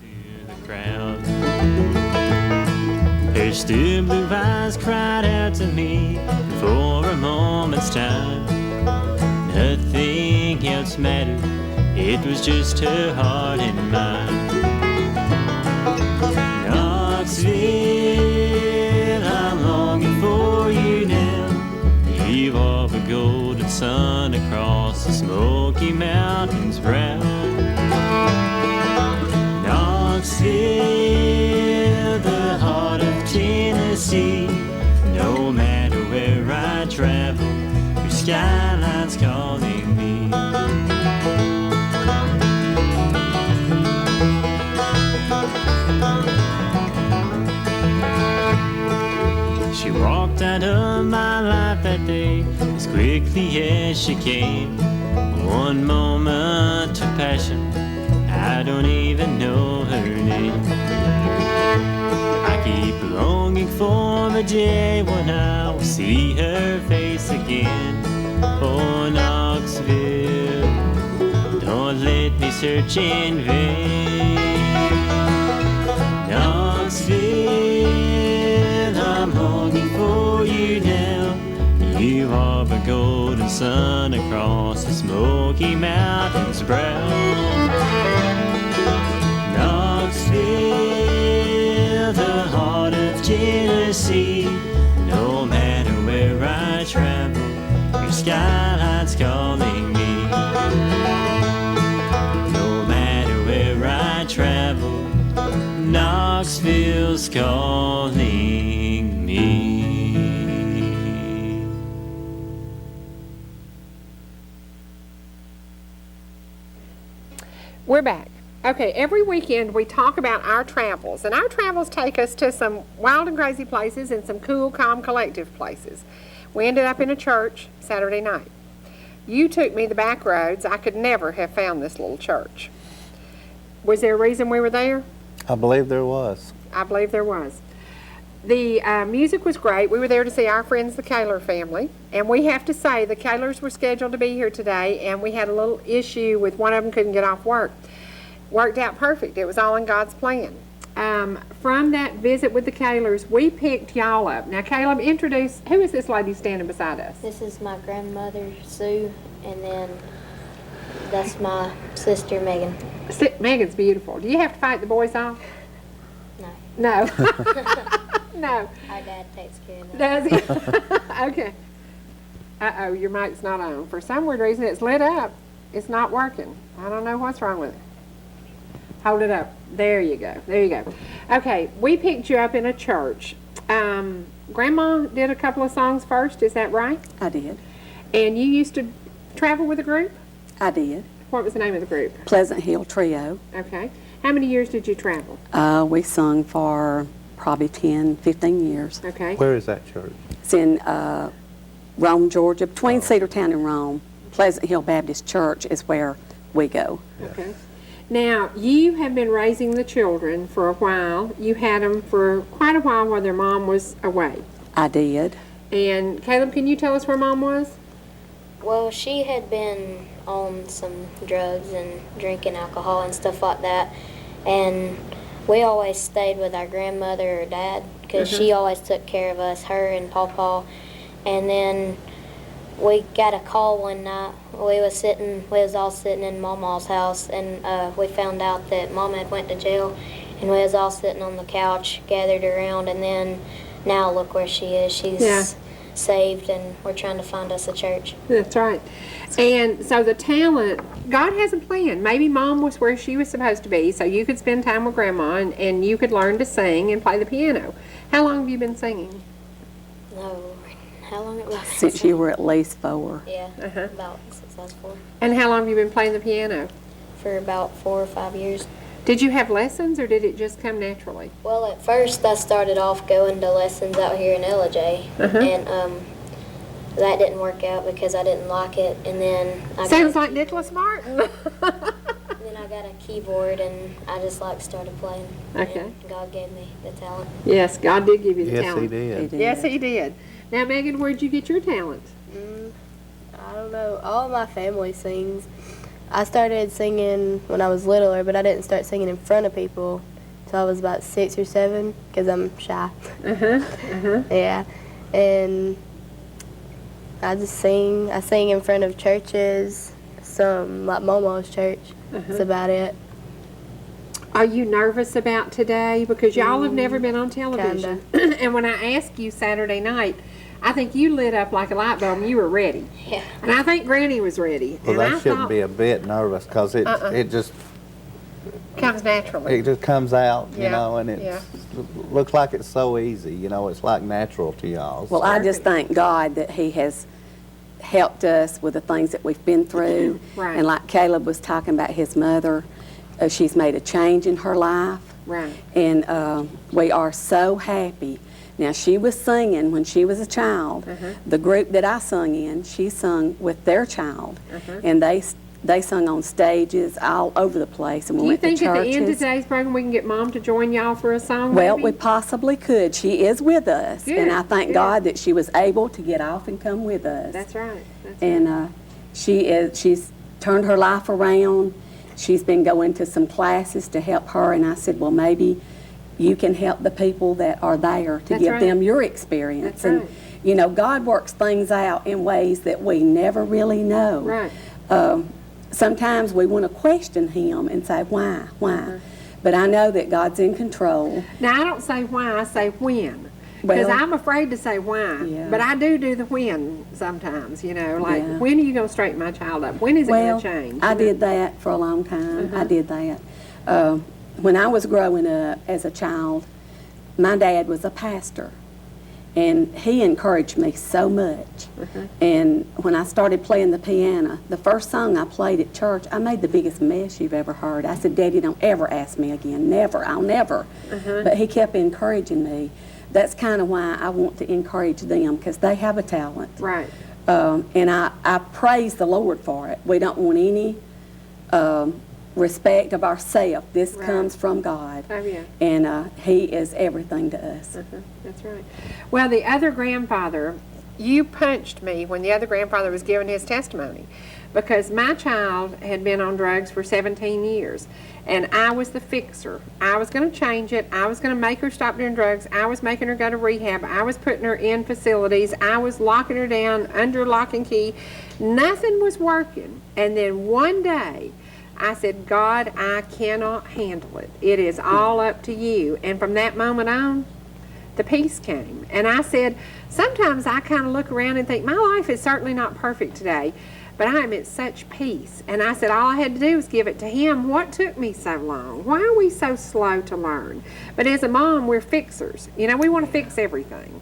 To the crowd, her still blue eyes cried out to me for a moment's time. Nothing else mattered. It was just her heart and mine. Knoxville, I'm longing for you now. Eve of a golden sun across the Smoky Mountains brow. Knoxville, the heart of Tennessee. No matter where I travel, your skyline's calling me. out of my life that day as quickly as she came. One moment of passion, I don't even know her name. I keep longing for the day when I will see her face again. Oh, Knoxville, don't let me search in vain. Knoxville, I'm longing for you now. You are the golden sun across the Smoky Mountains brow. Knoxville, the heart of Tennessee. No matter where I travel, your skyline's calling me. No matter where I travel, Knoxville's calling me. We're back. Okay, every weekend we talk about our travels, and our travels take us to some wild and crazy places and some cool, calm, collective places. We ended up in a church Saturday night. You took me the back roads. I could never have found this little church. Was there a reason we were there? I believe there was. I believe there was. The music was great. We were there to see our friends, the Kaler family. And we have to say, the Kalers were scheduled to be here today, and we had a little issue with one of them couldn't get off work. Worked out perfect. It was all in God's plan. From that visit with the Kalers, we picked y'all up. Now, Caleb, introduce, who is this lady standing beside us? This is my grandmother, Sue, and then that's my sister, Megan. Megan's beautiful. Do you have to fight the boys off? No. No. No. Our dad takes care of that. Does he? Okay. Uh-oh, your mic's not on. For some weird reason, it's lit up. It's not working. I don't know what's wrong with it. Hold it up. There you go. There you go. Okay, we picked you up in a church. Grandma did a couple of songs first, is that right? I did. And you used to travel with a group? I did. What was the name of the group? Pleasant Hill Trio. Okay. How many years did you travel? We sung for probably 10, 15 years. Okay. Where is that church? It's in Rome, Georgia, between Cedartown and Rome. Pleasant Hill Baptist Church is where we go. Okay. Now, you have been raising the children for a while. You had them for quite a while while their mom was away. I did. And Caleb, can you tell us where Mom was? Well, she had been on some drugs and drinking alcohol and stuff like that. And we always stayed with our grandmother or dad because she always took care of us, her and Pawpaw. And then we got a call one night. We was all sitting in Mama's house, and we found out that Mom had went to jail, and we was all sitting on the couch, gathered around, and then now look where she is. She's saved, and we're trying to find us a church. That's right. And so the talent, God has a plan. Maybe Mom was where she was supposed to be, so you could spend time with Grandma, and you could learn to sing and play the piano. How long have you been singing? No. How long it was? Since you were at least 4. Yeah, about since I was 4. And how long have you been playing the piano? For about 4 or 5 years. Did you have lessons, or did it just come naturally? Well, at first I started off going to lessons out here in Ellijay, and that didn't work out because I didn't like it. And then Sounds like Nicholas Martin. Then I got a keyboard, and I just started playing. Okay. And God gave me the talent. Yes, God did give you the Yes, talent. He did. He did. Yes, He did. Now, Megan, where'd you get your talent? I don't know. All my family sings. I started singing when I was littler, but I didn't start singing in front of people until I was about 6 or 7 because I'm shy. Yeah. And I just sing. I sing in front of churches, some like Momo's church. That's about it. Are you nervous about today? Because y'all have never been on television. And when I asked you Saturday night, I think you lit up like a light bulb and you were ready. Yeah. And I think Granny was ready. Well, and they shouldn't be a bit nervous because it just comes naturally. It just comes out, you Yeah, know, and it looks like it's so easy. You know, it's like natural to y'all. Well, I just thank God that He has helped us with the things that we've been through. Right. And like Caleb was talking about his mother, she's made a change in her life. Right. And we are so happy Now, she was singing when she was a child. The group that I sung in, she sung with their child, and they sung on stages all over the place. And we Do you went to think at the end of churches. today's program we can get Mom to join y'all for a song? Well, maybe? we possibly could. She is with us, Good, and I thank good. God that she was able to get off and come with us. That's right. That's And she's turned her life around. She's been going to some classes to help her, and I said, well, maybe you can help the people that are there to That's give right. them your experience. That's and right. you know, God works things out in ways that we never really know. Right. Sometimes we want to question Him and say, why? But I know that God's in control. Now, I don't say why, I say when. Well- Because I'm afraid to say why, Yeah. but I do the when sometimes, you know, like, Yeah. when are you going to straighten my child up? When is it Well, going to change? I did that for a long time. I did that. When I was growing up as a child, my dad was a pastor, and he encouraged me so much. And when I started playing the piano, the first song I played at church, I made the biggest mess you've ever heard. I said, Daddy, don't ever ask me again. Never. I'll never. But he kept encouraging me. That's kind of why I want to encourage them, because they have a talent. Right. And I praise the Lord for it. We don't want any respect of ourselves. This comes from God. Oh, yeah. And He is everything to us. That's right. Well, the other grandfather, you punched me when the other grandfather was giving his testimony, because my child had been on drugs for 17 years, and I was the fixer. I was going to change it. I was going to make her stop doing drugs. I was making her go to rehab. I was putting her in facilities. I was locking her down under lock and key. Nothing was working. And then one day, I said, God, I cannot handle it. It is all up to you. And from that moment on, the peace came. And I said, sometimes I kind of look around and think, my life is certainly not perfect today, but I am at such peace. And I said, all I had to do was give it to Him. What took me so long? Why are we so slow to learn? But as a mom, we're fixers. You know, we want to fix everything.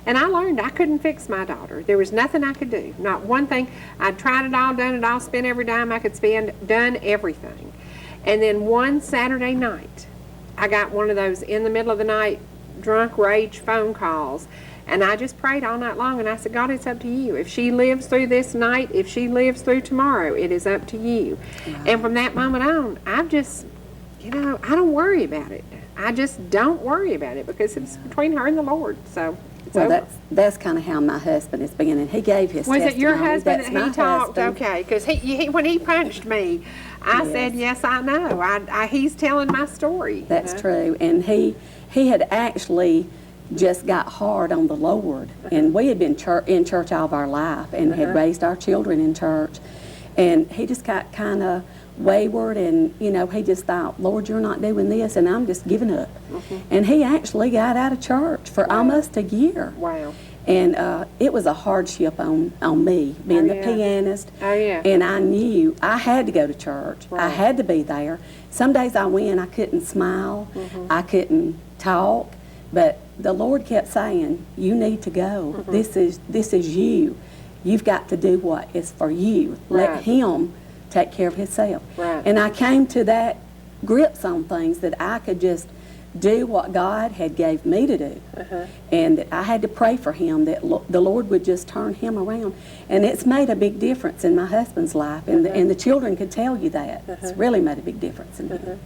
And I learned I couldn't fix my daughter. There was nothing I could do. Not one thing. I'd tried it all, done it all, spent every dime I could spend, done everything. And then one Saturday night, I got one of those in the middle of the night drunk rage phone calls. And I just prayed all night long, and I said, God, it's up to you. If she lives through this night, if she lives through tomorrow, it is up to you. And from that moment on, I've just, you know, I don't worry about it. I just don't worry about it, because it's between her and the Lord. So it's Well, over. that's kind of how my husband has been, and he gave his Was testimony. it your husband That's that he my talked? husband. Okay, because he when he punched me, I said, yes, I know. He's telling my story. That's true. And he had actually just got hard on the Lord. And we had been in church all of our life and had raised our children in church. And he just got kind of wayward, and, you know, he just thought, Lord, you're not doing this, and I'm just giving up. And he actually got out of church for almost a year. Wow. And it was a hardship on me, being the pianist. Oh, yeah. And I knew I had to go to church. I Right. had to be there. Some days I went, I couldn't smile. I couldn't talk. But the Lord kept saying, you need to go. This is you. You've got to do what is for you. Let Right. Him take care of Himself. Right. And I came to that grips on things, that I could just do what God had gave me to do. And that I had to pray for him, that the Lord would just turn him around. And it's made a big difference in my husband's life, and the children could tell you that. It's really made a big difference in him.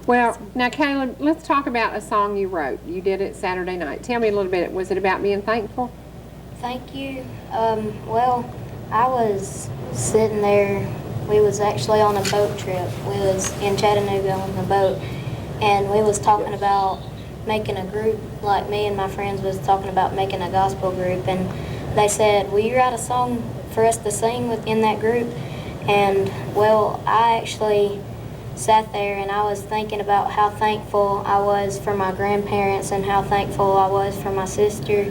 Well, now, Caleb, let's talk about a song you wrote. You did it Saturday night. Tell me a little bit. Was it about being thankful? Thank you. Well, I was sitting there. We was actually on a boat trip. We was in Chattanooga on the boat, and we was talking about making a group, like me and my friends was talking about making a gospel group, and they said, will you write a song for us to sing within that group? And, well, I actually sat there and I was thinking about how thankful I was for my grandparents and how thankful I was for my sister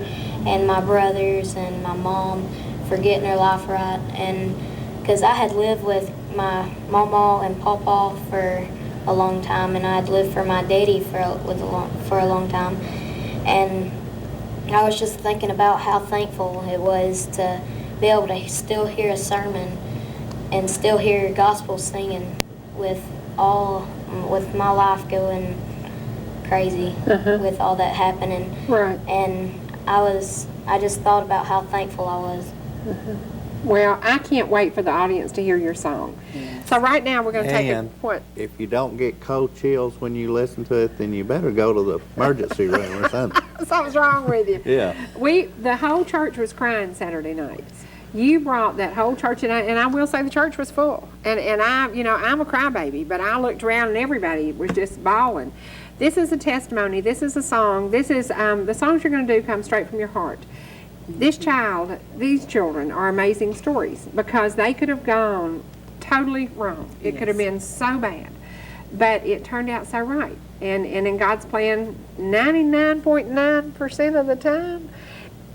and my brothers and my mom for getting her life right. And because I had lived with my mama and papa for a long time, and I had lived for my daddy for a long time. And I was just thinking about how thankful it was to be able to still hear a sermon and still hear gospel singing with my life going crazy with all that happening. Right. And I just thought about how thankful I was. Well, I can't wait for the audience to hear your song. So right now we're going to take a, And what? if you don't get cold chills when you listen to it, then you better go to the emergency room or something. Something's wrong with you. Yeah. The whole church was crying Saturday night. You brought that whole church, and I will say the church was full. And I'm a crybaby, but I looked around and everybody was just bawling. This is a testimony. This is a song. This is the songs you're going to do come straight from your heart. These children are amazing stories because they could have gone totally wrong. It could have been so bad, but it turned out so right. And in God's plan, 99.9% of the time,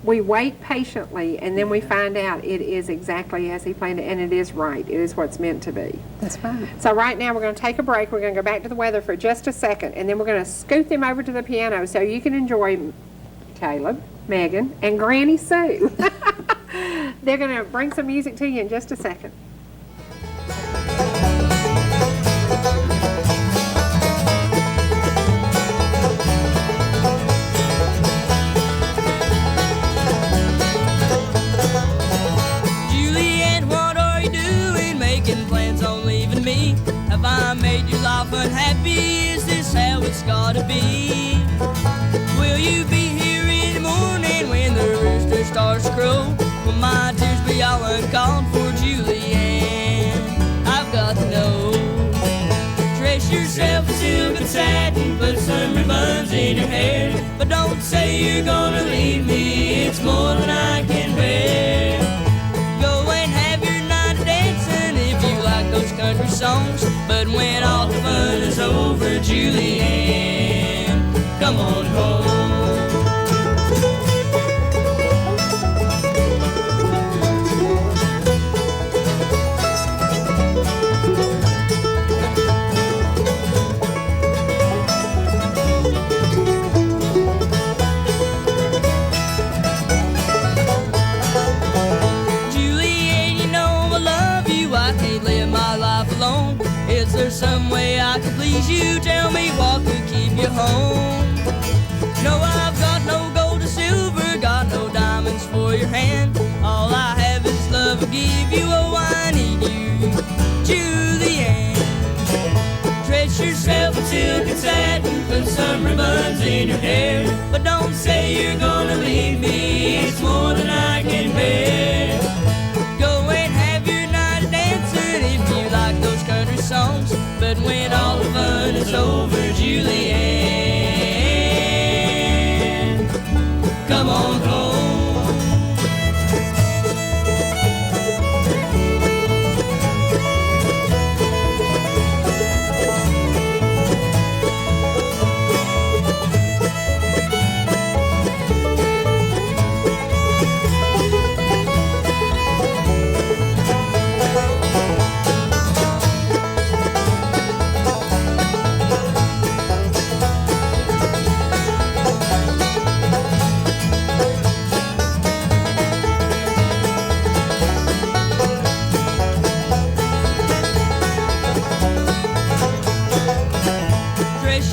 we wait patiently and then we find out it is exactly as He planned it, and it is right. It is what's meant to be. That's right. So right now we're going to take a break. We're going to go back to the weather for just a second, and then we're going to scoot them over to the piano so you can enjoy Caleb, Megan, and Granny Sue. They're going to bring some music to you in just a second. Juliet, what are you doing? Making plans on leaving me? Have I made your life unhappy? Is this how it's gotta be? Will you be here in the morning when the rooster starts to crow? Will my tears be all uncalled for, Juliet? I've got to know. Dress yourself in silk and satin, put some ribbons in your hair, but don't say you're gonna leave me, it's more than I can bear. Go and have your night of dancing if you like those country songs, but when all the fun is over, Juliet, come on home. Is there some way I can please you? Tell me what could keep you home. No, I've got no gold or silver, got no diamonds for your hand. All I have is love to give you, oh I need you, Juliet. Dress yourself in silk and satin, put some ribbons in your hair, but don't say you're gonna leave me, it's more than I can bear. Go and have your night of dancing if you like those country songs, but when all the fun is over, Juliet, come on home.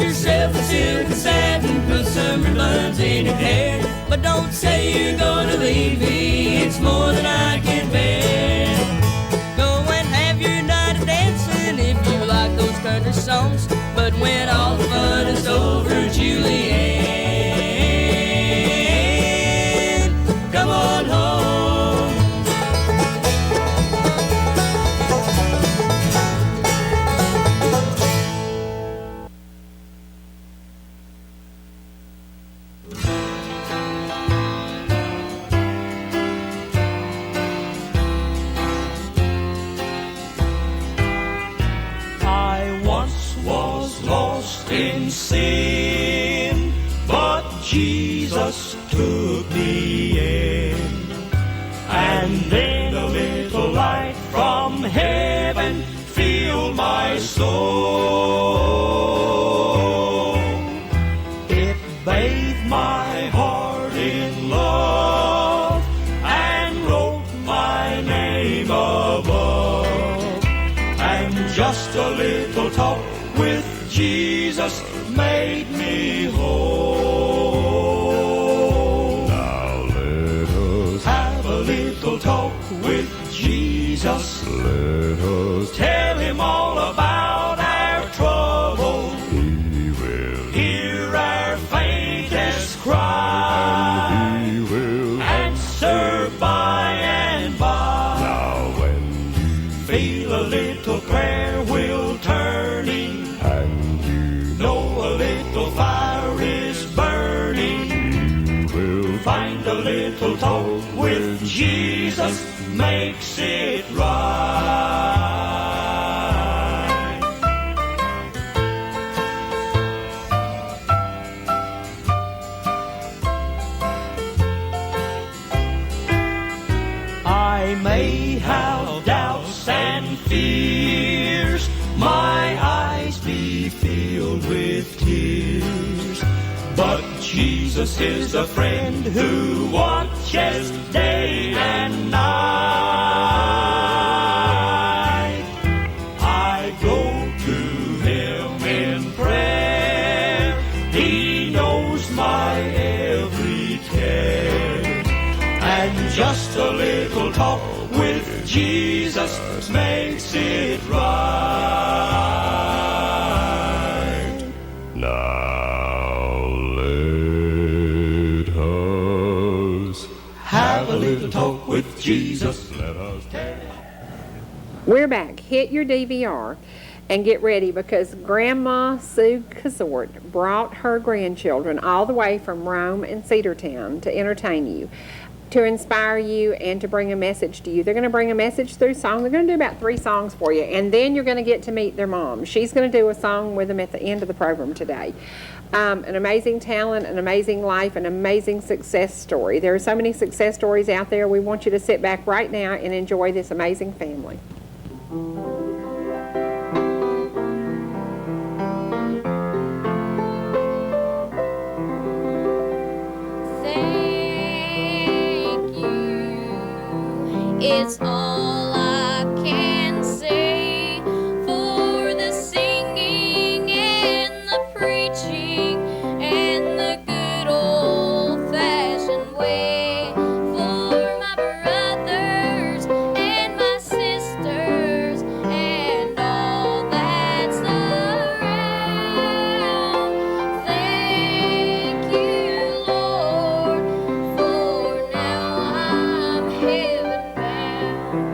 Yourself in silk and satin, put some ribbons in your hair, but don't say you're gonna leave me, it's more than I can bear. Go and have your night of dancing if you like those country songs, but when all the fun is over, Juliet, come on home. In sin, but Jesus took me in, and then a little light from heaven filled my soul. It bathed my heart in love and wrote my name above, and just a little talk with Jesus made me whole. Now let us Have a little talk with Jesus. let us Tell him all about our trouble. He will Hear our faintest cry. He will Answer by and by. Now when you Feel a little prayer will turning. and you Know a little fire is burning. will Find a little talk with Jesus makes it right. I may have doubts and fears, my eyes be filled with tears, but Jesus is a friend who watches day and night. I go to him in prayer, he knows my every care, and just a little talk with Jesus makes it right. now let us Have a little talk with Jesus. let us We're back. Hit your DVR and get ready because Grandma Sue Casort brought her grandchildren all the way from Rome and Cedartown to entertain you, to inspire you, and to bring a message to you. They're going to bring a message through song. They're going to do about 3 songs for you, and then you're going to get to meet their mom. She's going to do a song with them at the end of the program today. An amazing talent, an amazing life, an amazing success story. There are so many success stories out there. We want you to sit back right now and enjoy this amazing family. Thank you. It's all I can say for the singing and the preaching and the good old-fashioned way, for my brothers and my sisters and all that's around. Thank you, Lord, for now I'm heaven bound.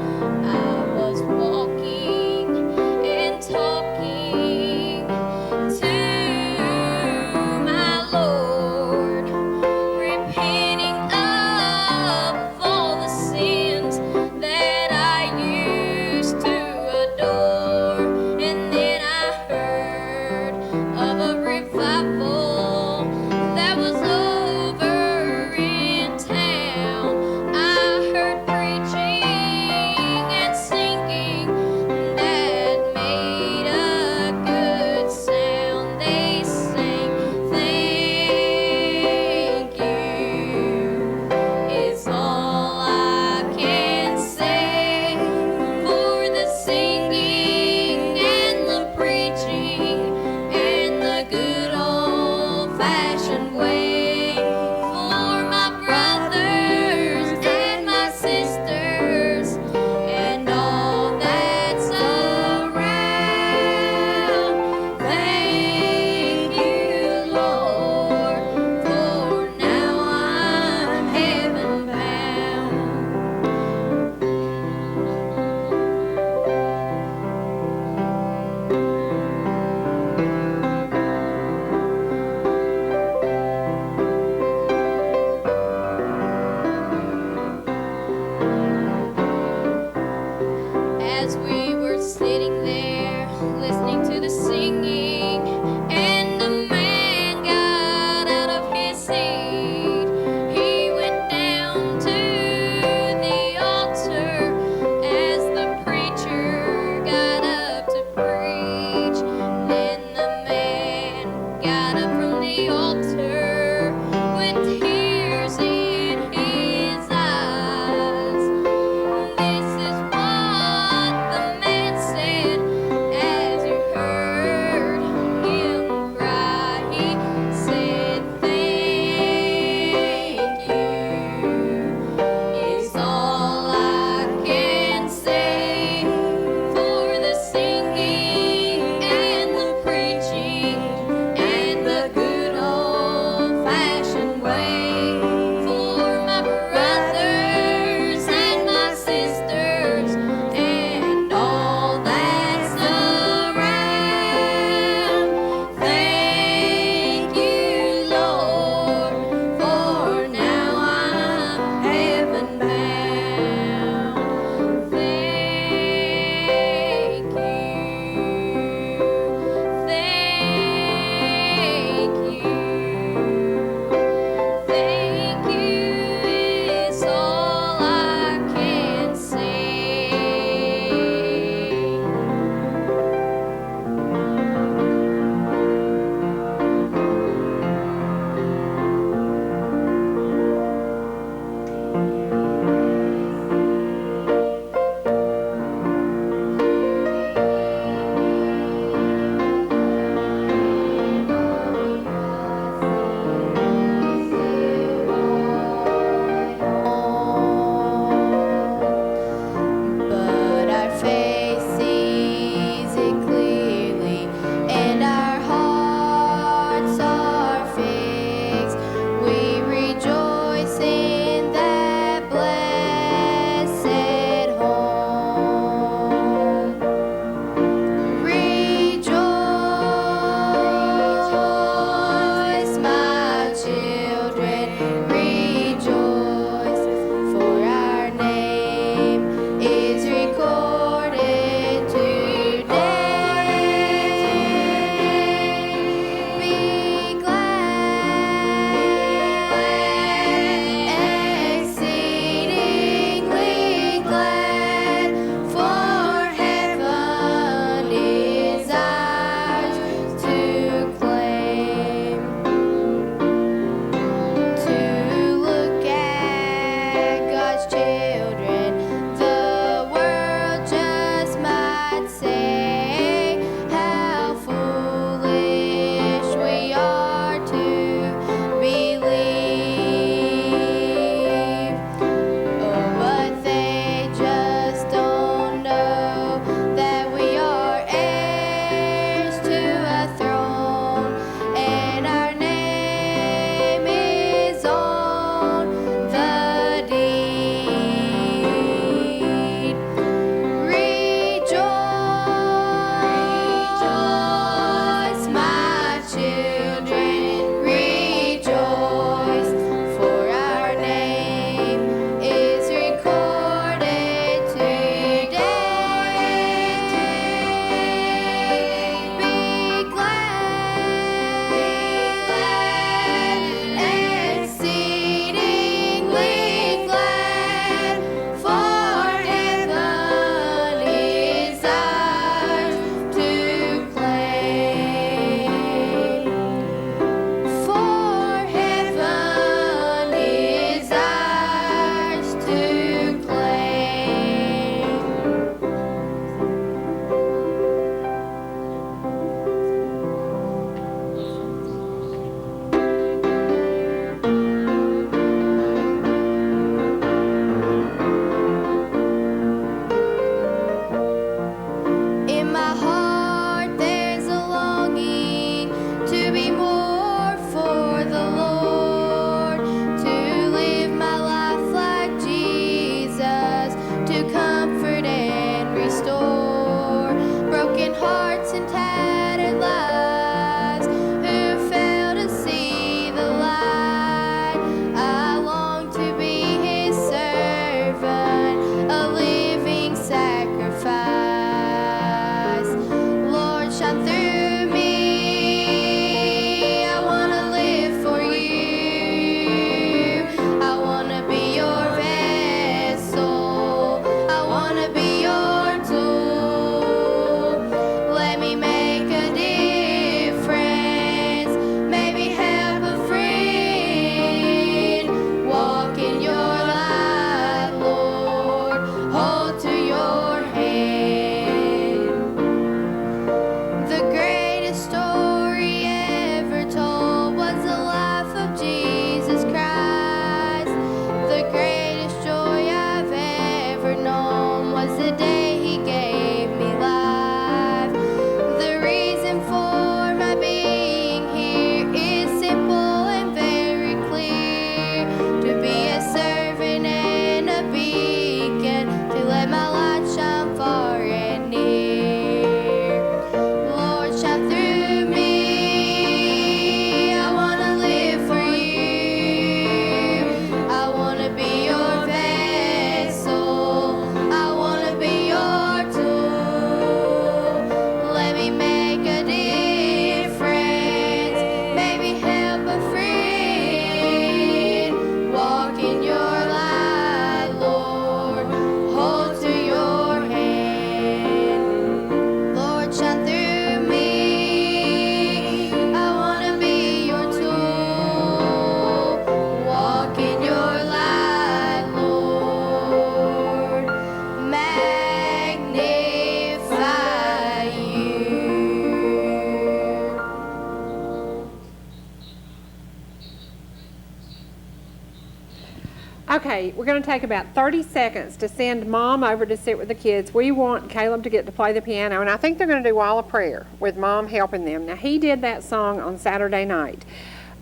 Okay, we're going to take about 30 seconds to send Mom over to sit with the kids. We want Caleb to get to play the piano, and I think they're going to do Wall of Prayer with Mom helping them. Now, he did that song on Saturday night.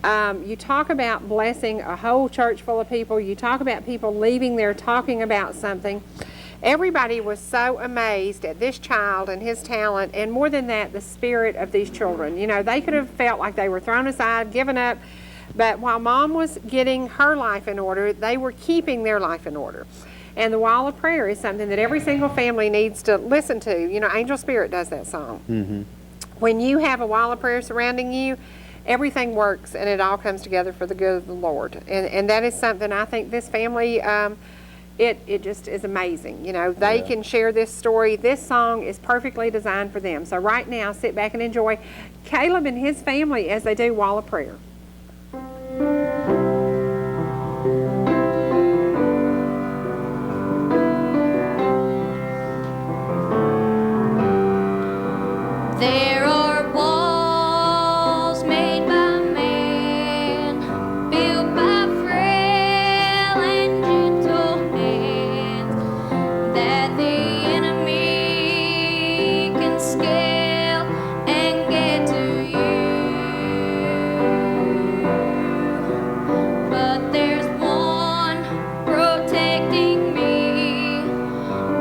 You talk about blessing a whole church full of people. You talk about people leaving there talking about something. Everybody was so amazed at this child and his talent, and more than that, the spirit of these children. You know, they could have felt like they were thrown aside, given up, but while Mom was getting her life in order, they were keeping their life in order. And the Wall of Prayer is something that every single family needs to listen to. You know, Angel Spirit does that song. Mm-hmm. When you have a Wall of Prayer surrounding you, everything works and it all comes together for the good of the Lord. And that is something I think this family, it just is amazing. You know, they can share this story. This song is perfectly designed for them. So right now, sit back and enjoy Caleb and his family as they do Wall of Prayer. There are walls made by man, built by frail and gentle hands, that the enemy can scale and get to you. But there's one protecting me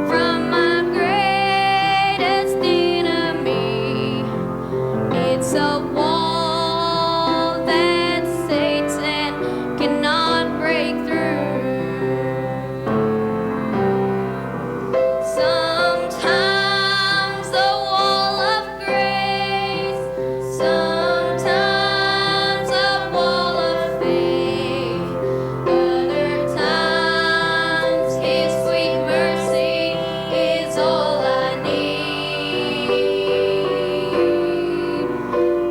from my greatest enemy. It's a wall that Satan cannot break through. Sometimes a wall of grace, sometimes a wall of faith, other times His sweet mercy is all I need.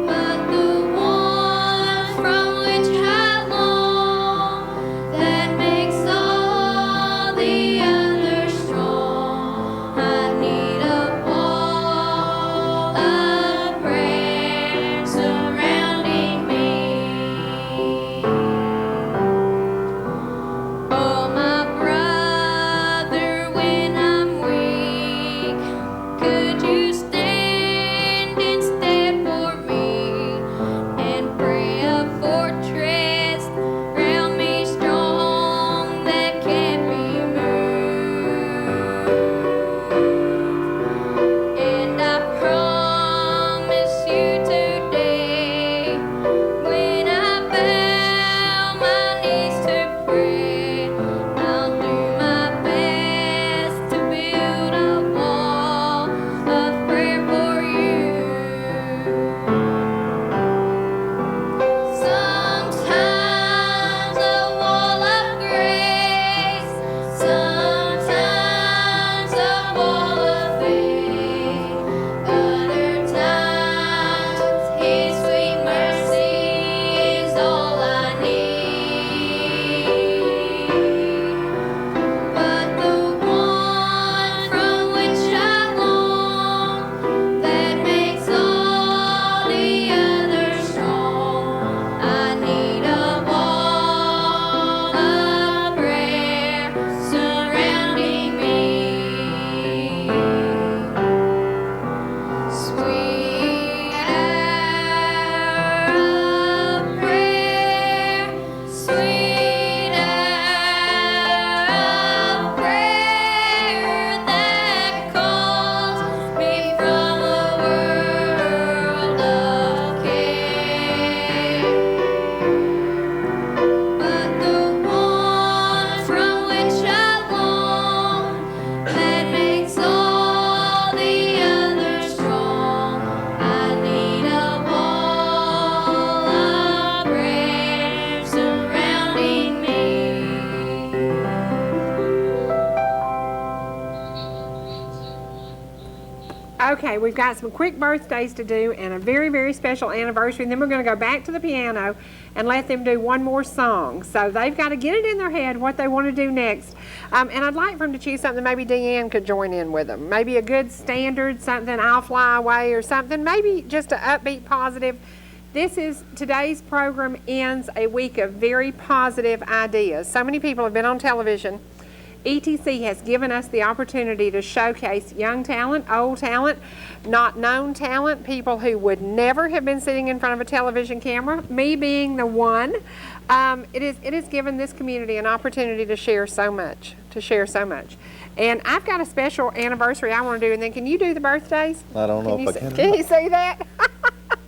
But the one from which I long, that makes all the others strong, I need a wall of prayer surrounding me. Oh, my brother, when I'm weak, could you stand instead for me and pray a fortress round me strong that can't be moved? And I promise you today, when I bow my knees to pray, I'll do my best to build a wall of prayer for you. Sometimes a wall of grace, sometimes a wall of faith, other times His sweet mercy is all I need. But the one from which I long, that makes all the others strong, I need a wall of prayer surrounding me. Sweet hour of prayer, sweet hour of prayer that calls me from a world of care. But the one from which I long, that makes all the others strong, I need a wall of prayer surrounding me. Okay, we've got some quick birthdays to do and a very, very special anniversary, and then we're going to go back to the piano and let them do one more song. So they've got to get it in their head what they want to do next. And I'd like for them to choose something maybe DeAnne could join in with them. Maybe a good standard, something I'll Fly Away or something. Maybe just an upbeat, positive. Today's program ends a week of very positive ideas. So many people have been on television. ETC has given us the opportunity to showcase young talent, old talent, not known talent, people who would never have been sitting in front of a television camera, me being the one. It has given this community an opportunity to share so much, And I've got a special anniversary I want to do, and then can you do the birthdays? I don't know if I can. Can you see that?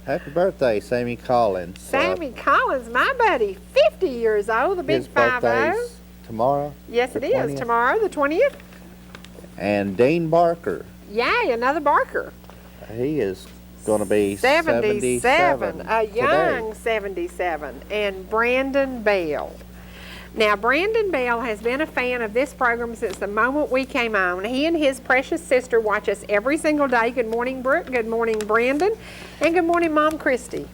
Happy birthday, Sammy Collins. Sammy Collins, my buddy, 50 years old, the big His 50. birthday's tomorrow. Yes, the it is. 20th. Tomorrow, the 20th. And Dean Barker, Yay, another Barker. he is going to be 77, a young today. 77. And Brandon Bell. Now, Brandon Bell has been a fan of this program since the moment we came on. He and his precious sister watch us every single day. Good morning, Brooke. Good morning, Brandon. And good morning, Mom Christy.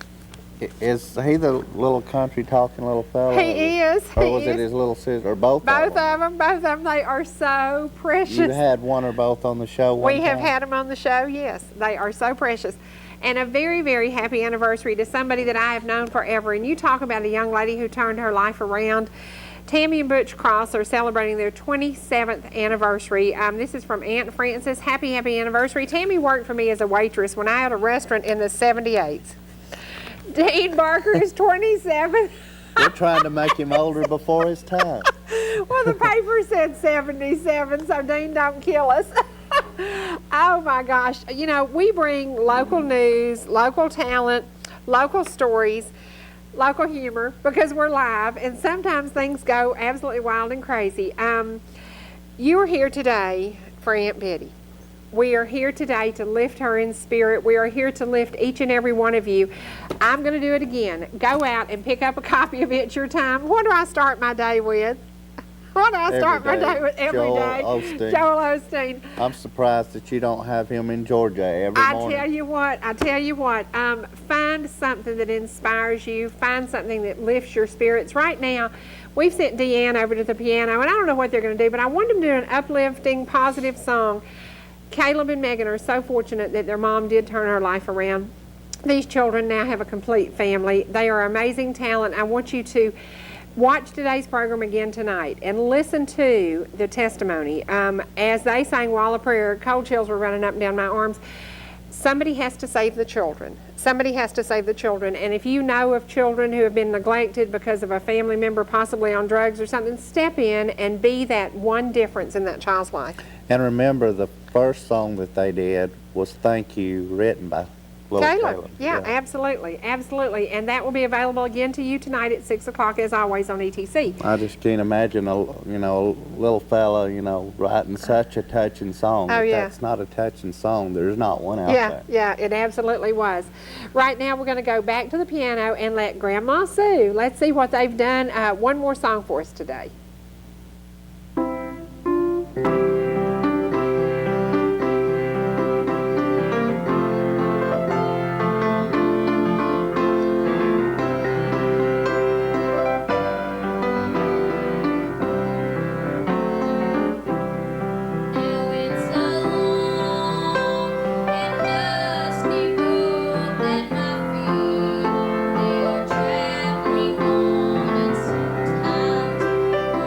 Is he the little country talking little fella? He is. Or he was is. it his little sister? Or both Both of them. They are so precious. You had one or both on the show one We have time? had them on the show, yes. They are so precious. And a very, very happy anniversary to somebody that I have known forever. And you talk about a young lady who turned her life around. Tammy and Butch Cross are celebrating their 27th anniversary. This is from Aunt Frances. Happy, happy anniversary. Tammy worked for me as a waitress when I had a restaurant in the 78s. Dean Barker is 27. We're trying to make him older before his time. Well, the paper said 77, so Dean, don't kill us. Oh my gosh. You know, we bring local news, local talent, local stories, local humor, because we're live, and sometimes things go absolutely wild and crazy. You are here today for Aunt Betty. We are here today to lift her in spirit. We are here to lift each and every one of you. I'm going to do it again. Go out and pick up a copy of It's Your Time. What do I start my day with? What do I start my day with every day? Joel Osteen. I'm surprised that you don't have him in Georgia every morning. I tell you what, find something that inspires you. Find something that lifts your spirits. Right now, we've sent DeAnne over to the piano, and I don't know what they're going to do, but I want them to do an uplifting, positive song. Caleb and Megan are so fortunate that their mom did turn her life around. These children now have a complete family. They are amazing talent. I want you to watch today's program again tonight and listen to the testimony. As they sang Wall of Prayer, cold chills were running up and down my arms. Somebody has to save the children. Somebody has to save the children. And if you know of children who have been neglected because of a family member possibly on drugs or something, step in and be that one difference in that child's life. And remember, the first song that they did was Thank You, written by little Caleb. Yeah, absolutely, absolutely. And that will be available again to you tonight at 6 o'clock, as always, on ETC. I just can't imagine a little fella, writing such a touching song. Oh, If yeah. that's not a touching song, there's not one out there. Yeah, it absolutely was. Right now, we're going to go back to the piano and let Grandma Sue, let's see what they've done. One more song for us today. Traveling on, and sometimes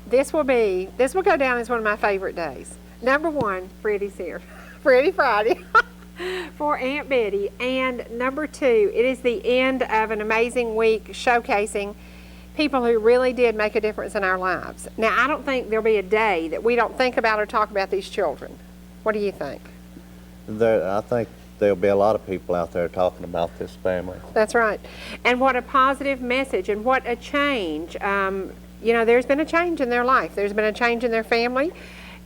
This will go down as one of my favorite days. Number one, Freddie's here. Freddie Friday for Aunt Betty. And number two, it is the end of an amazing week showcasing people who really did make a difference in our lives. Now, I don't think there'll be a day that we don't think about or talk about these children. What do you think? I think there'll be a lot of people out there talking about this family. That's right. And what a positive message and what a change. You know, there's been a change in their life. There's been a change in their family.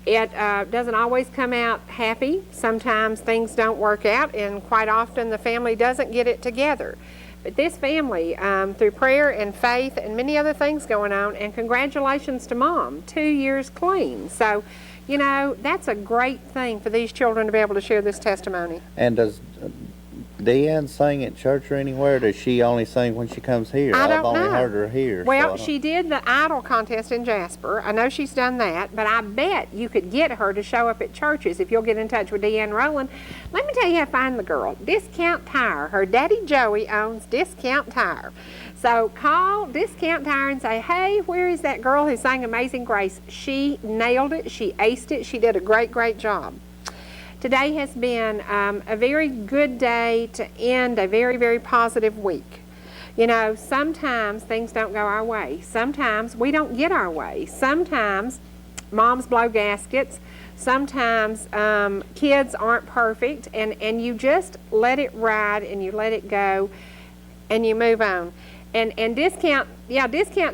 It doesn't always come out happy. Sometimes things don't work out, and quite often the family doesn't get it together. But this family, through prayer and faith and many other things going on, and congratulations to Mom, 2 years clean. So, you know, that's a great thing for these children to be able to share this testimony. And does DeAnne sing at church or anywhere? Or does she only sing when she comes here? I don't I've only know. heard her here. Well, she did the Idol contest in Jasper. I know she's done that, but I bet you could get her to show up at churches if you'll get in touch with DeAnne Rowland. Let me tell you how to find the girl. Discount Tire. Her daddy Joey owns Discount Tire. So call Discount Tire and say, hey, where is that girl who sang Amazing Grace? She nailed it. She aced it. She did a great, great job. Today has been a very good day to end a very, very positive week. You know, sometimes things don't go our way. Sometimes we don't get our way. Sometimes moms blow gaskets. Sometimes kids aren't perfect, and you just let it ride and you let it go and you move on. And Discount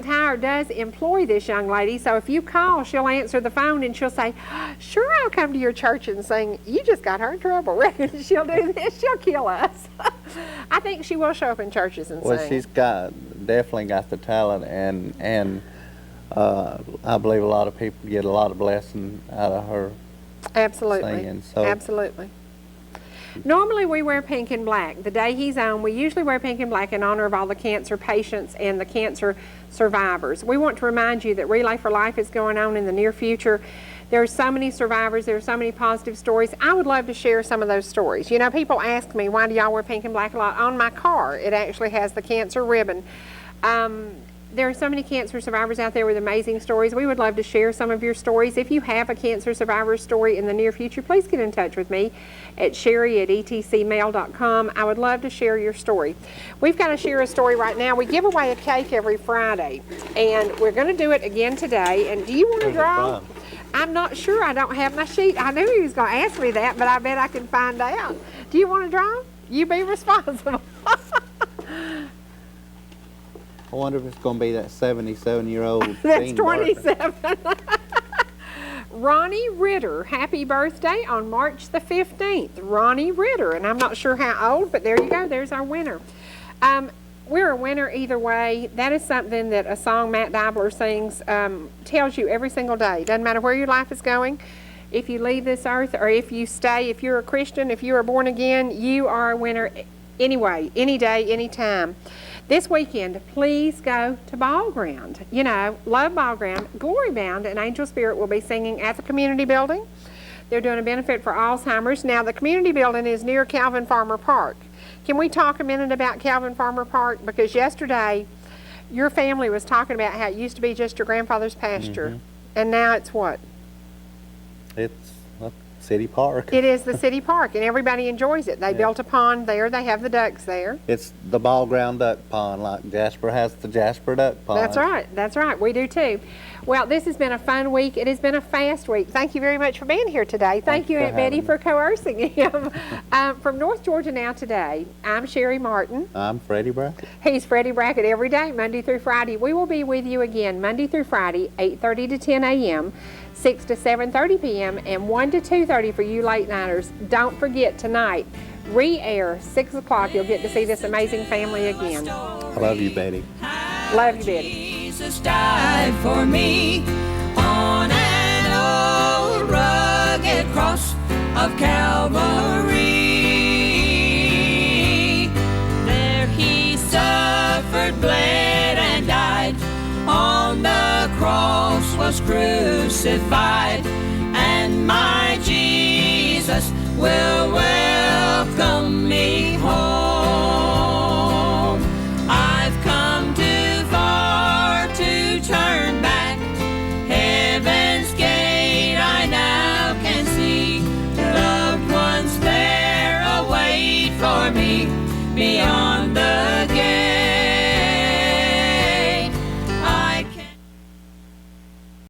Tire does employ this young lady, so if you call, she'll answer the phone and she'll say, sure, I'll come to your church and sing. You just got her in trouble. She'll do this. She'll kill us. I think she will show up in churches and sing. Well, she's definitely got the talent, and I believe a lot of people get a lot of blessing out of her singing. So. Absolutely. Normally we wear pink and black. The day he's on, we usually wear pink and black in honor of all the cancer patients and the cancer survivors. We want to remind you that Relay for Life is going on in the near future. There are so many survivors. There are so many positive stories. I would love to share some of those stories. You know, people ask me, why do y'all wear pink and black a lot? On my car, it actually has the cancer ribbon. There are so many cancer survivors out there with amazing stories. We would love to share some of your stories. If you have a cancer survivor story in the near future, please get in touch with me at sherry@etcmail.com. I would love to share your story. We've got to share a story right now. We give away a cake every Friday, and we're going to do it again today. And do you want to draw? I'm not sure. I don't have my sheet. I knew he was going to ask me that, but I bet I can find out. Do you want to draw? You be responsible. I wonder if it's going to be that 77-year-old. That's 27. Ronnie Ritter, happy birthday on March the 15th. Ronnie Ritter, and I'm not sure how old, but there you go. There's our winner. We're a winner either way. That is something that a song Matt Dibler sings tells you every single day. Doesn't matter where your life is going. If you leave this earth or if you stay, if you're a Christian, if you are born again, you are a winner anyway, any day, any time. This weekend, please go to Ball Ground. You know, love Ball Ground. Glory Bound and Angel Spirit will be singing at the community building. They're doing a benefit for Alzheimer's. Now, the community building is near Calvin Farmer Park. Can we talk a minute about Calvin Farmer Park? Because yesterday, your family was talking about how it used to be just your grandfather's pasture. And now it's what? It's a city park. It is the city park, and everybody enjoys it. They built a pond there. They have the ducks there. It's the Ball Ground Duck Pond, like Jasper has the Jasper Duck Pond. That's right. That's right. We do too. Well, this has been a fun week. It has been a fast week. Thank you very much for being here today. Thank you, Aunt Betty, for coercing him. From North Georgia Now Today, I'm Sherry Martin. I'm Freddie Brackett. He's Freddie Brackett every day, Monday through Friday. We will be with you again Monday through Friday, 8:30 to 10 a.m., 6 to 7:30 p.m., and 1 to 2:30 for you late nighters. Don't forget tonight, re-air 6 o'clock. You'll get to see this amazing family again. I love you, Betty. Love you, Betty. Jesus died for me on an old rugged cross of Calvary. There he suffered, bled, and died. On the cross was crucified, and my Jesus will welcome me home. I've come too far to turn back. me beyond the